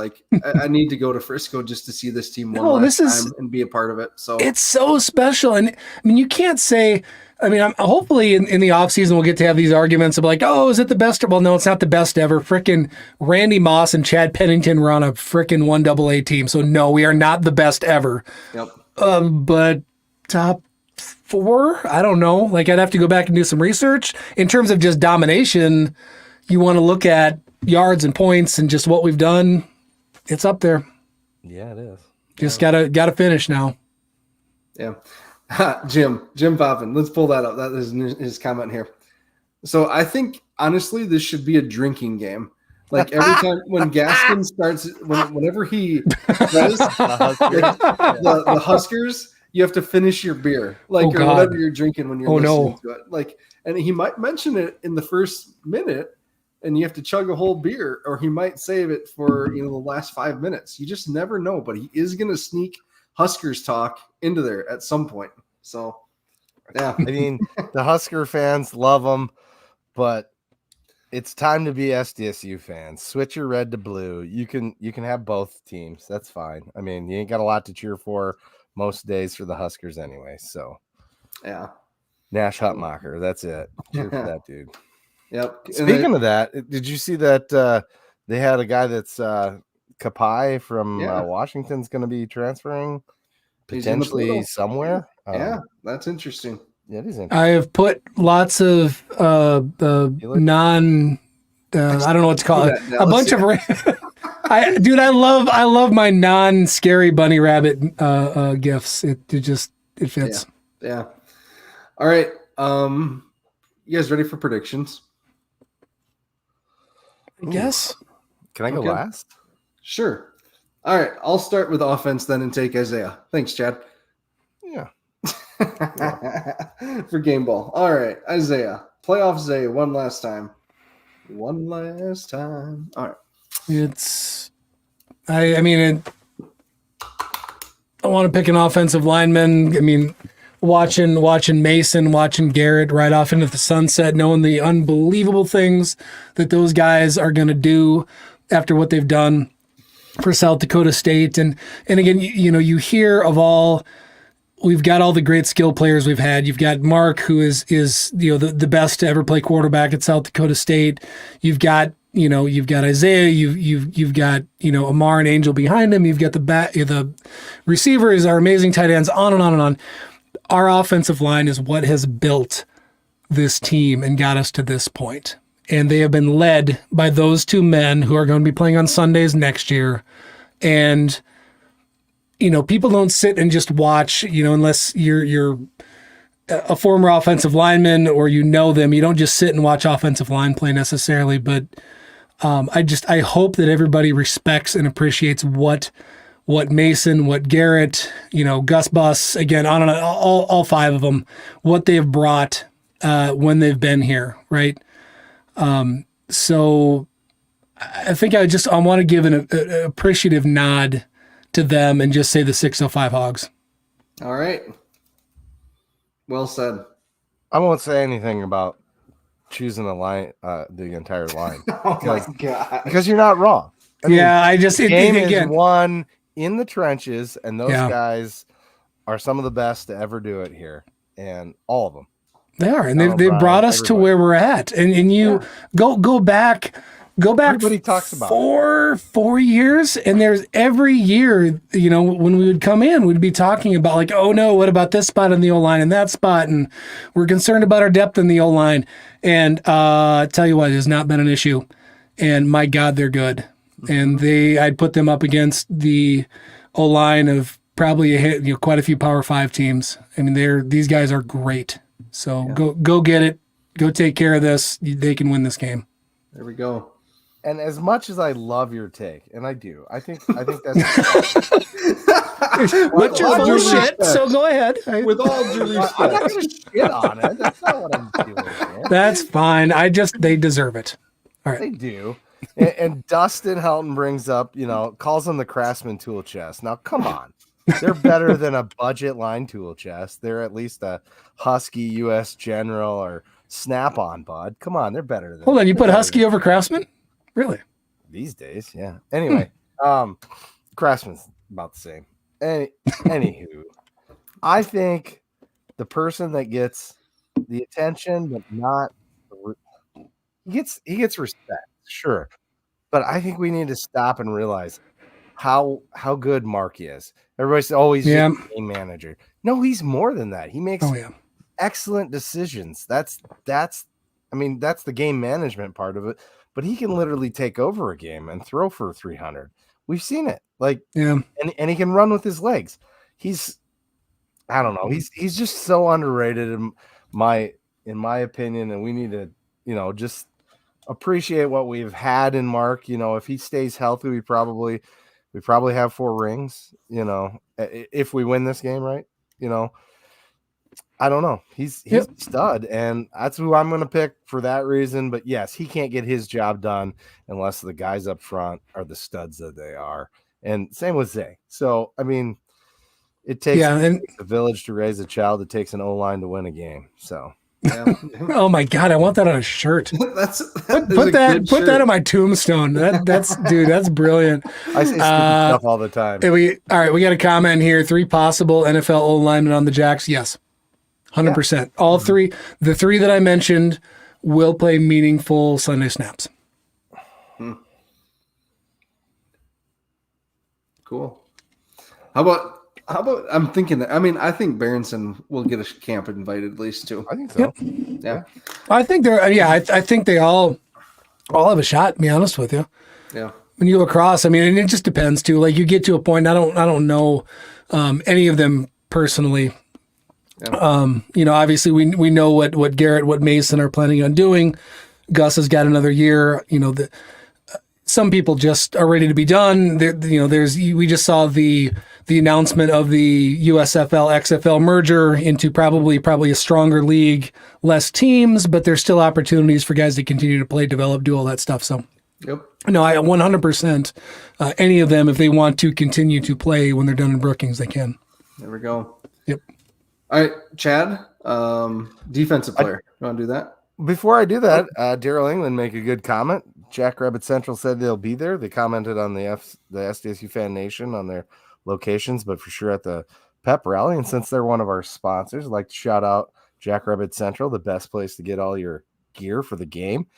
I need to go to Frisco just to see this team one last time and be a part of it. So it's so special. And I mean, you can't say, hopefully in the off season, we'll get to have these arguments of is it the best? Well, no, it's not the best ever. Frickin' Randy Moss and Chad Pennington were on a frickin' 1AA team. So no, we are not the best ever. Yep. But top 4, I don't know. I'd have to go back and do some research in terms of just domination. You want to look at yards and points and just what we've done. It's up there. Yeah, it is. Just gotta finish now. Yeah. Jim Poppin. Let's pull that up. That is his comment here. So I think honestly, this should be a drinking game. Like every time when Gaskin starts, whenever he says the Huskers, you have to finish your beer, like or whatever you're drinking when you're listening to it. Like, and he might mention it in the first minute, and you have to chug a whole beer, or he might save it for the last 5 minutes. You just never know, but he is going to sneak Huskers talk into there at some point. So, yeah, I mean, the Husker fans love them, but it's time to be SDSU fans. Switch your red to blue. You can have both teams. That's fine. I mean, you ain't got a lot to cheer for most days for the Huskers anyway. So, yeah, Nash Hutmacher. That's it. Cheer for that dude. Yep. Speaking of that, did you see that they had a guy that's Kapai from Washington's going to be transferring potentially somewhere? Yeah, that's interesting. Yeah, it is interesting. I have put lots of non I don't know what to call it. A bunch of I love my non-scary bunny rabbit gifts. It fits. Yeah. All right. You guys ready for predictions? I guess. Can I go last? Sure. All right. I'll start with offense then and take Isaiah. Thanks, Chad. Yeah. For game ball. All right. Isaiah. Playoff Zay one last time. One last time. All right. I want to pick an offensive lineman. I mean, watching Mason, watching Garrett right off into the sunset, knowing the unbelievable things that those guys are going to do after what they've done for South Dakota State. And again, you hear of we've got all the great skill players we've had. You've got Mark, who is the best to ever play quarterback at South Dakota State. You've got Isaiah. You've got Amar and Angel behind him. You've got the receivers, our amazing tight ends, on and on and on. Our offensive line is what has built this team and got us to this point. And they have been led by those two men who are going to be playing on Sundays next year. And people don't sit and just watch, unless you're a former offensive lineman or them. You don't just sit and watch offensive line play necessarily. But I hope that everybody respects and appreciates what Mason, what Garrett, Gus Bus, again, on and on, all five of them, what they have brought when they've been here, right? So I think I want to give an appreciative nod to them and just say the 605 Hogs. All right. Well said. I won't say anything about choosing the line, the entire line. Oh my God. Because you're not wrong. The game is won in the trenches, and those guys are some of the best to ever do it here, and all of them. They are, and they've brought us to where we're at. And you go back. Everybody talks about four years, and there's every year, when we would come in, we'd be talking about like, oh no, what about this spot in the O-line and that spot, and we're concerned about our depth in the O-line. And tell you what, it has not been an issue. And my God, they're good. And I'd put them up against the O-line of probably quite a few Power 5 teams. I mean, these guys are great. So go get it. Go take care of this. They can win this game. There we go. And as much as I love your take, and I do, I think that's what's your bullshit. So go ahead. With all due respect, I'm not going to shit on it. That's not what I'm doing. Man. That's fine. They deserve it. All right, they do. And Dustin Helton brings up, calls them the Craftsman tool chest. Now, come on. They're better than a budget line tool chest. They're at least a Husky US General or Snap-on, bud. Come on, they're better than. Hold on, you put Husky over Craftsman? Really? These days, yeah. Anyway, Craftsman's about the same. Anywho, I think the person that gets the attention, but not he gets respect, sure. But I think we need to stop and realize how good Mark is. Everybody's always a game manager. No, he's more than that. He makes excellent decisions. That's the game management part of it. But he can literally take over a game and throw for 300. We've seen it. And he can run with his legs. I don't know. He's just so underrated in my opinion, and we need to, just appreciate what we've had in Mark. If he stays healthy, we probably have 4 rings, if we win this game, right? I don't know. He's a stud, and that's who I'm going to pick for that reason. But yes, he can't get his job done unless the guys up front are the studs that they are. And same with Zay. So, I mean, it takes a village to raise a child. It takes an O-line to win a game. So, yeah. Oh my God, I want that on a shirt. put that on my tombstone. That's brilliant. I say stupid stuff all the time. We got a comment here. 3 possible NFL O-linemen on the Jacks. Yes. 100%. Yeah. All 3, the 3 that I mentioned will play meaningful Sunday snaps. Cool. How about I'm thinking that, I think Berenson will get a camp invite at least too. I think so. Yep. Yeah. I think I think they all have a shot, to be honest with you. Yeah. When you go across, and it just depends too. Like you get to a point, I don't know any of them personally. Yeah. Obviously we know what Garrett, what Mason are planning on doing. Gus has got another year. Some people just are ready to be done. We just saw the announcement of the USFL XFL merger into probably a stronger league, less teams, but there's still opportunities for guys to continue to play, develop, do all that stuff. So, yep. No, I 100%. Any of them, if they want to continue to play when they're done in Brookings, they can. There we go. Yep. All right, Chad, defensive player. You want to do that? Before I do that, Daryl England make a good comment. Jackrabbit Central said they'll be there. They commented on the SDSU Fan Nation on their locations, but for sure at the pep rally. And since they're one of our sponsors, I'd like to shout out Jackrabbit Central, the best place to get all your gear for the game.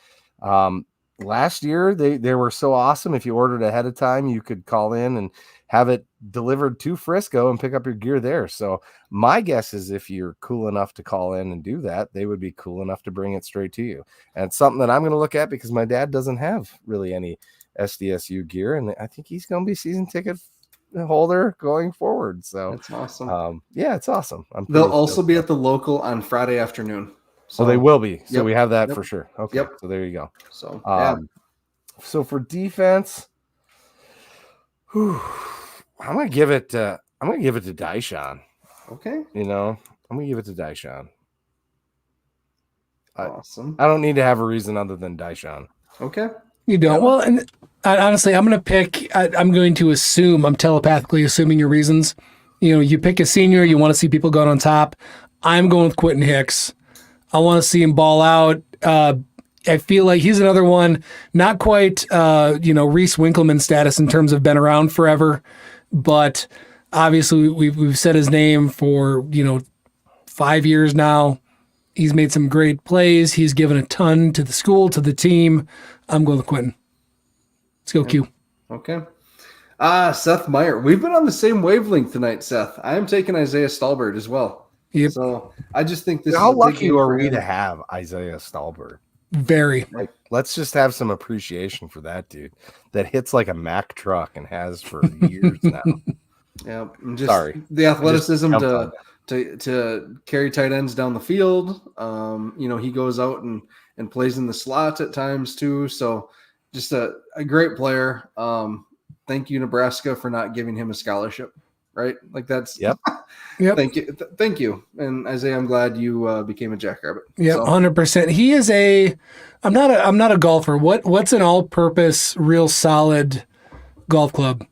Last year, they were so awesome. If you ordered ahead of time, you could call in and have it delivered to Frisco and pick up your gear there. So my guess is if you're cool enough to call in and do that, they would be cool enough to bring it straight to you. And it's something that I'm going to look at because my dad doesn't have really any SDSU gear, and I think he's going to be season ticket holder going forward. So that's awesome. Yeah, it's awesome. They'll also be at the local on Friday afternoon. So they will be. So we have that for sure. Okay. Yep. So there you go. So so for defense, I'm gonna give it to Daishan. Okay. I'm gonna give it to Daishan. Awesome. I don't need to have a reason other than Daishan. Okay. You don't. Well, and honestly, I'm going to pick. I'm going to assume. I'm telepathically assuming your reasons. You pick a senior. You want to see people going on top. I'm going with Quentin Hicks. I want to see him ball out. I feel like he's another one, not quite, Reese Winkleman status in terms of been around forever, but obviously we've said his name for 5 years now. He's made some great plays. He's given a ton to the school, to the team. I'm going with Quentin. Let's go, Q. Okay. Seth Meyer. We've been on the same wavelength tonight, Seth. I am taking Isaiah Stallbird as well. Yep. So I just think this. How lucky are we to have Isaiah Stallbird? Very. Let's just have some appreciation for that dude that hits like a Mack truck and has for years now. Yeah, sorry. The athleticism to carry tight ends down the field. He goes out and plays in the slot at times too. So just a great player. Thank you, Nebraska, for not giving him a scholarship. Right? Like that's yep. Thank you. And Isaiah, I'm glad you became a Jackrabbit. Yeah, 100%. He is I'm not a golfer. What's an all-purpose, real solid golf club?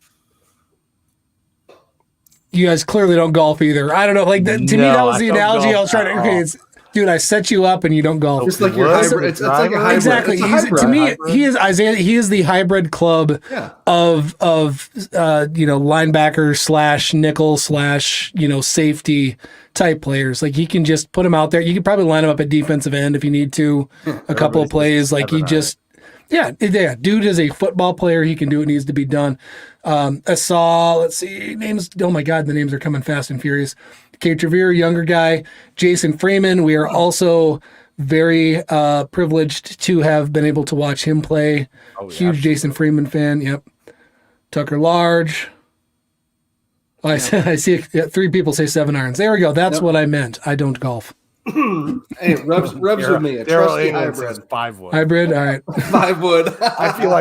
You guys clearly don't golf either. I don't know. Like to me, that was the analogy I was trying to. Okay, dude, I set you up and you don't golf. Just like your hybrid. It's like a hybrid. Exactly. To me, he is Isaiah. He is the hybrid club of linebacker / nickel / safety type players. Like he can just put him out there. You could probably line him up at defensive end if you need to. A couple of plays. Like he just. Yeah. Dude is a football player. He can do what needs to be done. I saw, let's see, names. Oh my God, the names are coming fast and furious. Kate Trevere, younger guy. Jason Freeman. We are also very privileged to have been able to watch him play. Huge Jason Freeman fan. Yep. Tucker Large. I see 3 people say 7 irons. There we go. That's what I meant. I don't golf. Hey, rubs with me. A trusty hybrid. 5 wood. Hybrid. All right. 5 wood. I feel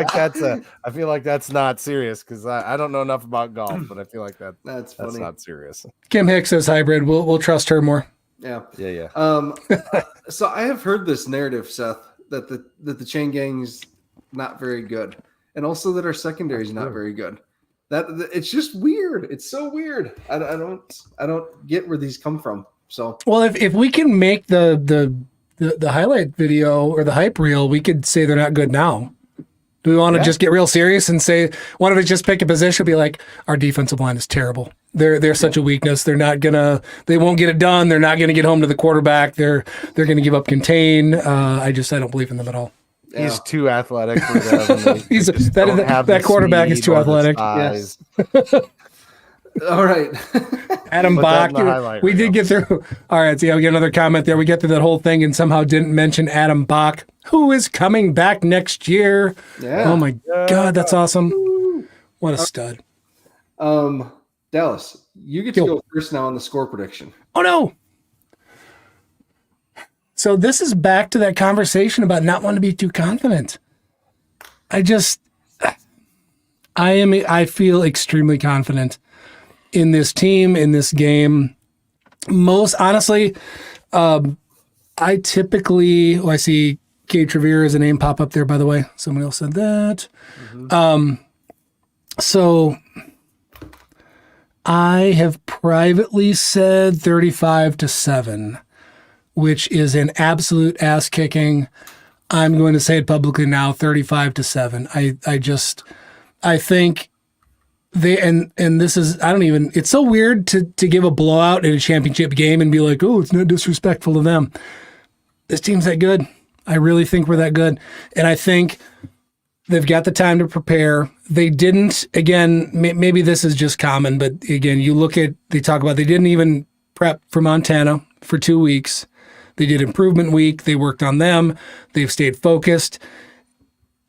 like that's not serious because I don't know enough about golf, but I feel like that's funny. That's not serious. Kim Hicks says hybrid. We'll trust her more. Yeah. Yeah. So I have heard this narrative, Seth, that the chain gang's not very good, and also that our secondary is not very good. That it's just weird. It's so weird. I don't get where these come from. So well, if we can make the highlight video or the hype reel, we could say they're not good now. Do we want to just get real serious and say one of us just pick a position, be like, our defensive line is terrible. They're such a weakness. They won't get it done. They're not gonna get home to the quarterback. They're gonna give up contain. I don't believe in them at all. He's too athletic for them. That quarterback is too athletic. Yes. All right. Adam Bach. We did get through. All right. So we get another comment there. We get through that whole thing and somehow didn't mention Adam Bach, who is coming back next year. Yeah. Oh my God. That's awesome. What a stud. Dallas, you get to go first now on the score prediction. Oh no. So this is back to that conversation about not wanting to be too confident. I feel extremely confident in this team, in this game. Most honestly, I see Gabe Trevere as a name pop up there, by the way. Someone else said that. Mm-hmm. So I have privately said 35-7, which is an absolute ass kicking. I'm going to say it publicly now, 35-7. I think they, and this is, it's so weird to give a blowout in a championship game and be like, oh, it's not disrespectful to them. This team's that good. I really think we're that good. And I think they've got the time to prepare. They didn't, again, maybe this is just common, but again, they talk about they didn't even prep for Montana for 2 weeks. They did improvement week. They worked on them. They've stayed focused.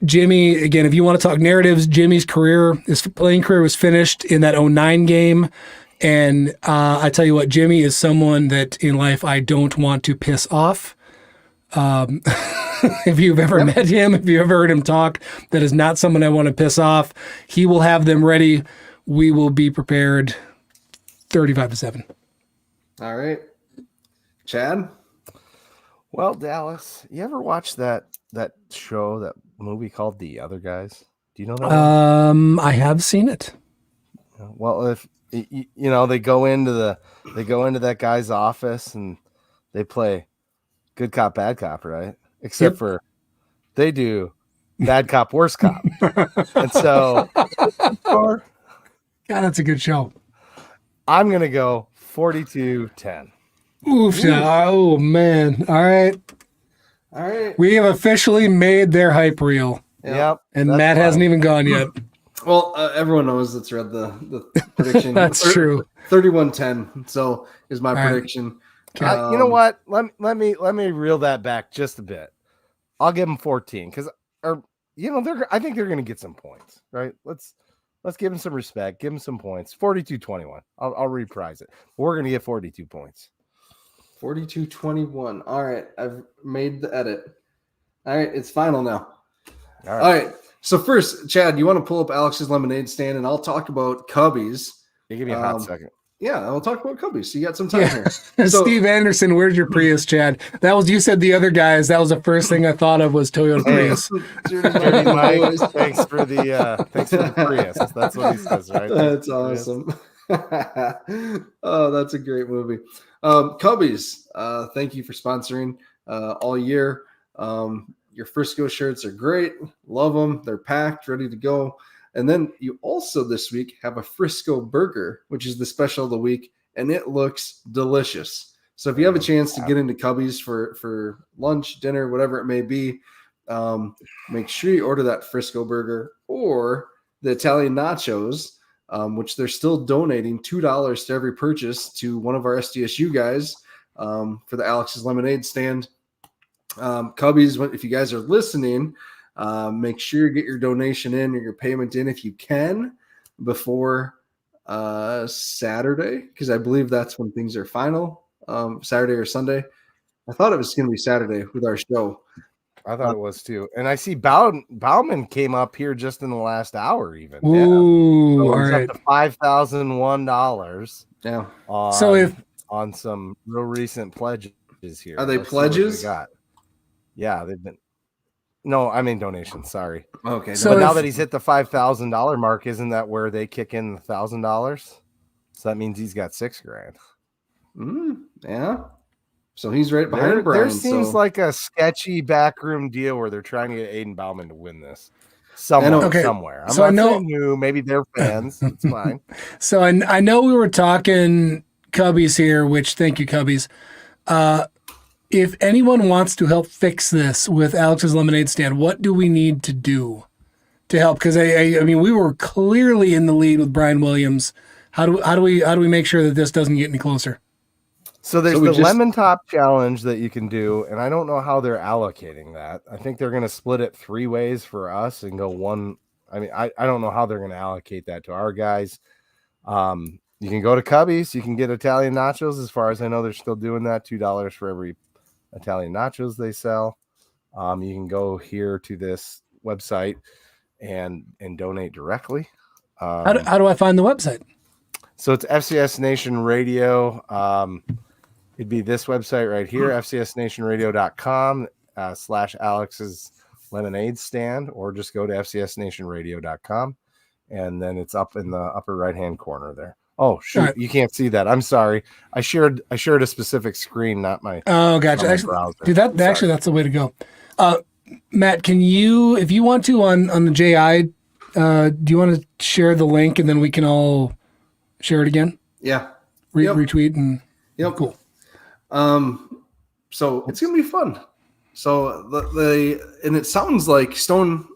Jimmy, again, if you want to talk narratives, Jimmy's playing career was finished in that 2009 game. And I tell you what, Jimmy is someone that in life I don't want to piss off. If you've ever met him, if you ever heard him talk, that is not someone I want to piss off. He will have them ready. We will be prepared. 35-7. All right. Chad? Well, Dallas, you ever watch that show, that movie called The Other Guys? Do you know that one? I have seen it. Well, if they go into that guy's office and they play good cop, bad cop, right? Except for they do bad cop, worse cop. And so God, that's a good show. I'm gonna go 42-10. Oof. Oh man. All right. We have officially made their hype reel. Yep. And Matt hasn't even gone yet. Well, everyone knows that's read the prediction. That's true. 31-10. So is my prediction. You know what? Let me reel that back just a bit. I'll give them 14 because, I think they're going to get some points, right? Let's give them some respect. Give them some points. 42-21. I'll reprise it. We're going to get 42 points. 42-21. All right, I've made the edit. All right, it's final now. All right. So first, Chad, you want to pull up Alex's lemonade stand, and I'll talk about Cubbies. You give me a hot second. Yeah, I'll talk about Cubbies. So you got some time here. So, Steve Anderson, where's your Prius, Chad? You said The Other Guys. That was the first thing I thought of was Toyota Prius. Dirty Mike, thanks for the Prius. That's what he says, right? That's awesome. Oh, that's a great movie. Cubbies, thank you for sponsoring all year. Your Frisco shirts are great. Love them. They're packed, ready to go. And then you also this week have a Frisco burger, which is the special of the week, and it looks delicious. So if you have a chance to get into Cubbies for lunch, dinner, whatever it may be, make sure you order that Frisco burger or the Italian nachos, which they're still donating $2 to every purchase to one of our SDSU guys for the Alex's Lemonade stand. Cubbies, if you guys are listening, make sure you get your donation in or your payment in if you can before Saturday, because I believe that's when things are final. Saturday or Sunday. I thought it was going to be Saturday with our show. I thought it was too. And I see Bauman came up here just in the last hour even. Ooh, so all it's right. up to $5,001. Yeah. On some real recent pledges here. Are they pledges? Yeah, they've been. No, I mean donations. Sorry. Okay. So now that he's hit the $5,000 mark, isn't that where they kick in the $1,000? So that means he's got $6,000. Yeah. So he's right behind Brian. There seems like a sketchy backroom deal where they're trying to get Aiden Bauman to win this somewhere. I'm not saying you. Maybe they're fans. It's fine. So I know we were talking Cubbies here, which thank you, Cubbies. If anyone wants to help fix this with Alex's Lemonade Stand, what do we need to do to help? Because I mean, we were clearly in the lead with Brian Williams. How do we make sure that this doesn't get any closer? So there's the Lemon Top Challenge that you can do, and I don't know how they're allocating that. I think they're going to split it 3 ways for us and go one. I mean, I don't know how they're going to allocate that to our guys. You can go to Cubbies. You can get Italian nachos. As far as I know, they're still doing that. $2 for every Italian nachos they sell. You can go here to this website and donate directly. How do I find the website? So it's FCS Nation Radio. It'd be this website right here, fcsnationradio.com / Alex's Lemonade Stand, or just go to fcsnationradio.com, and then it's up in the upper right-hand corner there. Oh, shoot, right. You can't see that. I'm sorry. I shared a specific screen, not my gotcha. Actually, dude, that's the way to go. Matt, can you, if you want to on the JI, do you want to share the link and then we can all share it again? Yeah. Retweet and cool. So it's gonna be fun. So and it sounds like Stone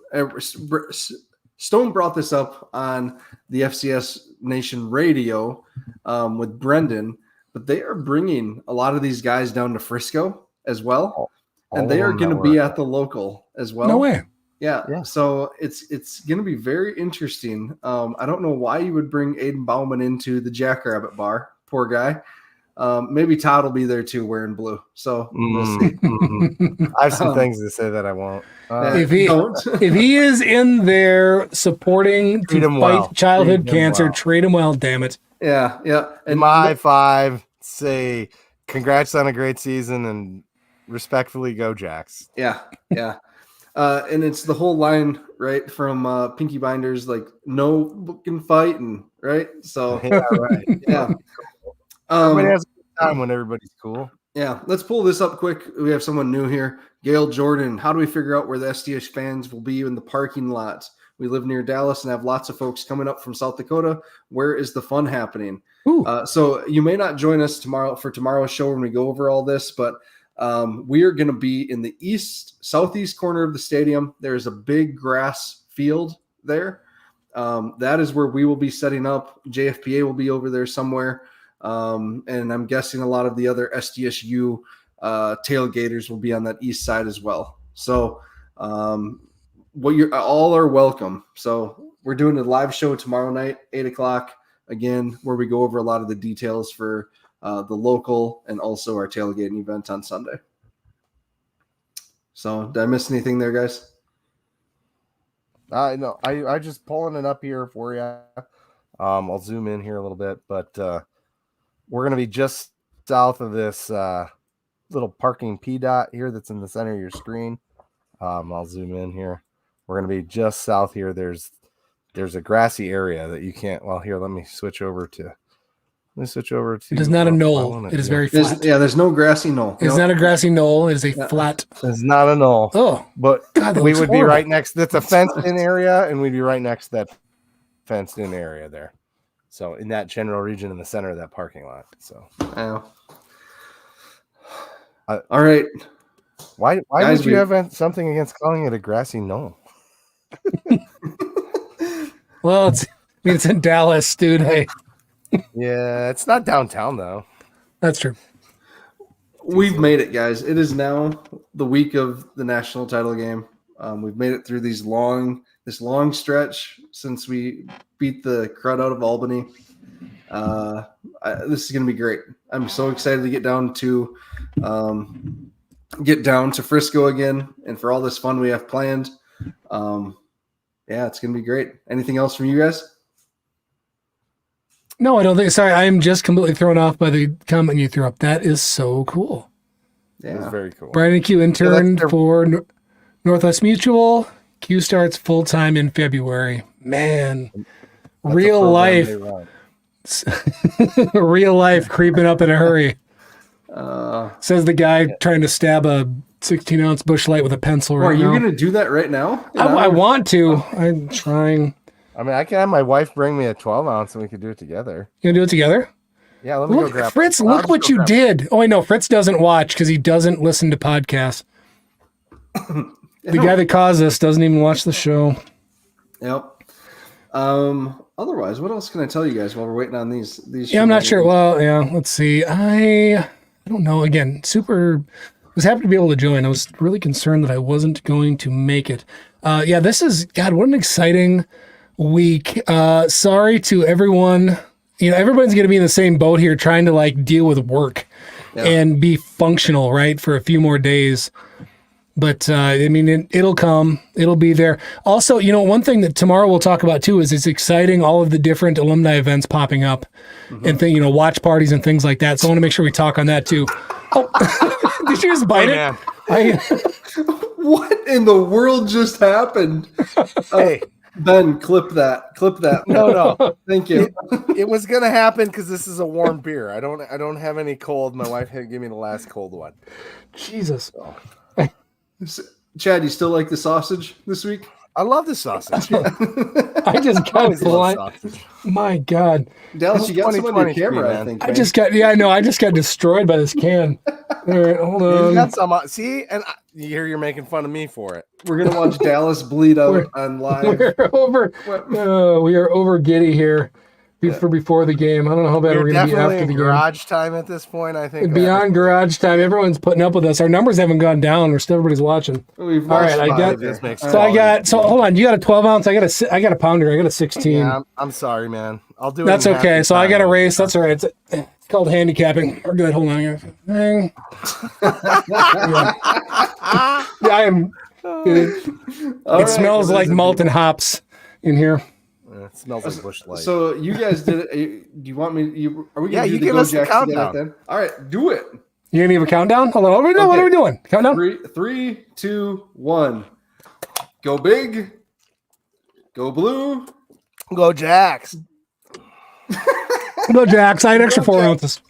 brought this up on the FCS Nation Radio with Brendan, but they are bringing a lot of these guys down to Frisco as well, and they are going to be at the local as well. No way. Yeah. So it's going to be very interesting. I don't know why you would bring Aiden Bauman into the Jackrabbit Bar. Poor guy. Maybe Todd will be there too, wearing blue. So we'll see. I have some things to say that I won't. If he is in there supporting to fight childhood cancer, treat him well. Damn it. Yeah. And my high five. Say congrats on a great season and respectfully go Jacks. Yeah. And it's the whole line, right, from Pinky Binders, like no booking fighting, right? So yeah, right. Yeah. Everybody has a good time when everybody's cool. Yeah, let's pull this up quick. We have someone new here. Gail Jordan, how do we figure out where the SDS fans will be in the parking lot? We live near Dallas and have lots of folks coming up from South Dakota. Where is the fun happening? So you may not join us tomorrow for tomorrow's show when we go over all this, but we are going to be in the southeast corner of the stadium. There's a big grass field there. That is where we will be setting up. JFPA will be over there somewhere. And I'm guessing a lot of the other SDSU tailgaters will be on that east side as well. So all are welcome. So we're doing a live show tomorrow night, 8:00 again, where we go over a lot of the details for the local and also our tailgating event on Sunday. So did I miss anything there, guys? No, I just pulling it up here for you. I'll zoom in here a little bit, but we're going to be just south of this little parking P dot here that's in the center of your screen. I'll zoom in here. We're going to be just south here. There's a grassy area that you can't. Well, here, let me switch over to. It is not a knoll. It is very flat. There's no grassy knoll. It's not a grassy knoll. It is a flat. It's not a knoll. Oh, but God, we would be right next. That's a fenced-in area, and we'd be right next to that fenced-in area there. So in that general region in the center of that parking lot. So, all right. Why would you have something against calling it a grassy knoll? Well, it's in Dallas, dude. Hey. Yeah, it's not downtown though. That's true. We've made it, guys. It is now the week of the national title game. We've made it through this long stretch since we beat the crud out of Albany. This is going to be great. I'm so excited to get down to Frisco again, and for all this fun we have planned. Yeah, it's going to be great. Anything else from you guys? No, I don't think. Sorry, I'm just completely thrown off by the comment you threw up. That is so cool. Yeah, It was very cool. Brian and Q interned for Northwest Mutual. Q starts full time in February. Man, That's real a program life. they run. Real life creeping up in a hurry. Says the guy trying to stab a 16-ounce Busch Light with a pencil right now. Are you going to do that right now? I want to. I'm trying. I mean, I can have my wife bring me a 12-ounce and we could do it together. You gonna do it together? Yeah, let me go grab Fritz, look what you did. Oh, I know. Fritz doesn't watch because he doesn't listen to podcasts. The guy that caused this doesn't even watch the show. Yep. Otherwise, what else can I tell you guys while we're waiting on these? Yeah, I'm not sure. Well, yeah, let's see. I don't know. Again, was happy to be able to join. I was really concerned that I wasn't going to make it. Yeah, this is, God, what an exciting week. Sorry to everyone. Everybody's going to be in the same boat here trying to like deal with work and be functional, right, for a few more days. But I mean, it'll come. It'll be there. Also, one thing that tomorrow we'll talk about too is it's exciting, all of the different alumni events popping up and watch parties and things like that. So I want to make sure we talk on that too. Oh, did you just bite it? What in the world just happened? Hey. Ben, clip that. No. Thank you. It was gonna happen because this is a warm beer. I don't have any cold. My wife had to give me the last cold one. Jesus. Chad, you still like the sausage this week? I love the sausage. I just got sausage. My God. Dallas, you got some on your camera, man. I think. I just got destroyed by this can. All right, hold on. You got some. See, and you're making fun of me for it. We're gonna watch Dallas bleed out on live. We are over giddy here before the game. I don't know how bad we're going to be after the game. Garage time at this point, I think. Beyond garage time, everyone's putting up with us. Our numbers haven't gone down. Everybody's watching. All right, So hold on. You got a 12-ounce. I got a pounder. I got a 16. Yeah, I'm sorry, man. I'll do it. That's okay. So I got a race. That's all right. It's called handicapping. We're good. Hold on here. I am. It smells like malt and hops in here. It smells like Busch Light. So you guys did it. Do you want me? Are we going to do the give Go us the Jacks countdown. then? All right, do it. You gonna give a countdown? Hold on. What are we doing? Okay. What are we doing? Countdown. 3, 2, 1. Go big. Go blue. Go Jacks. Go Jacks. I had extra 4 ounces.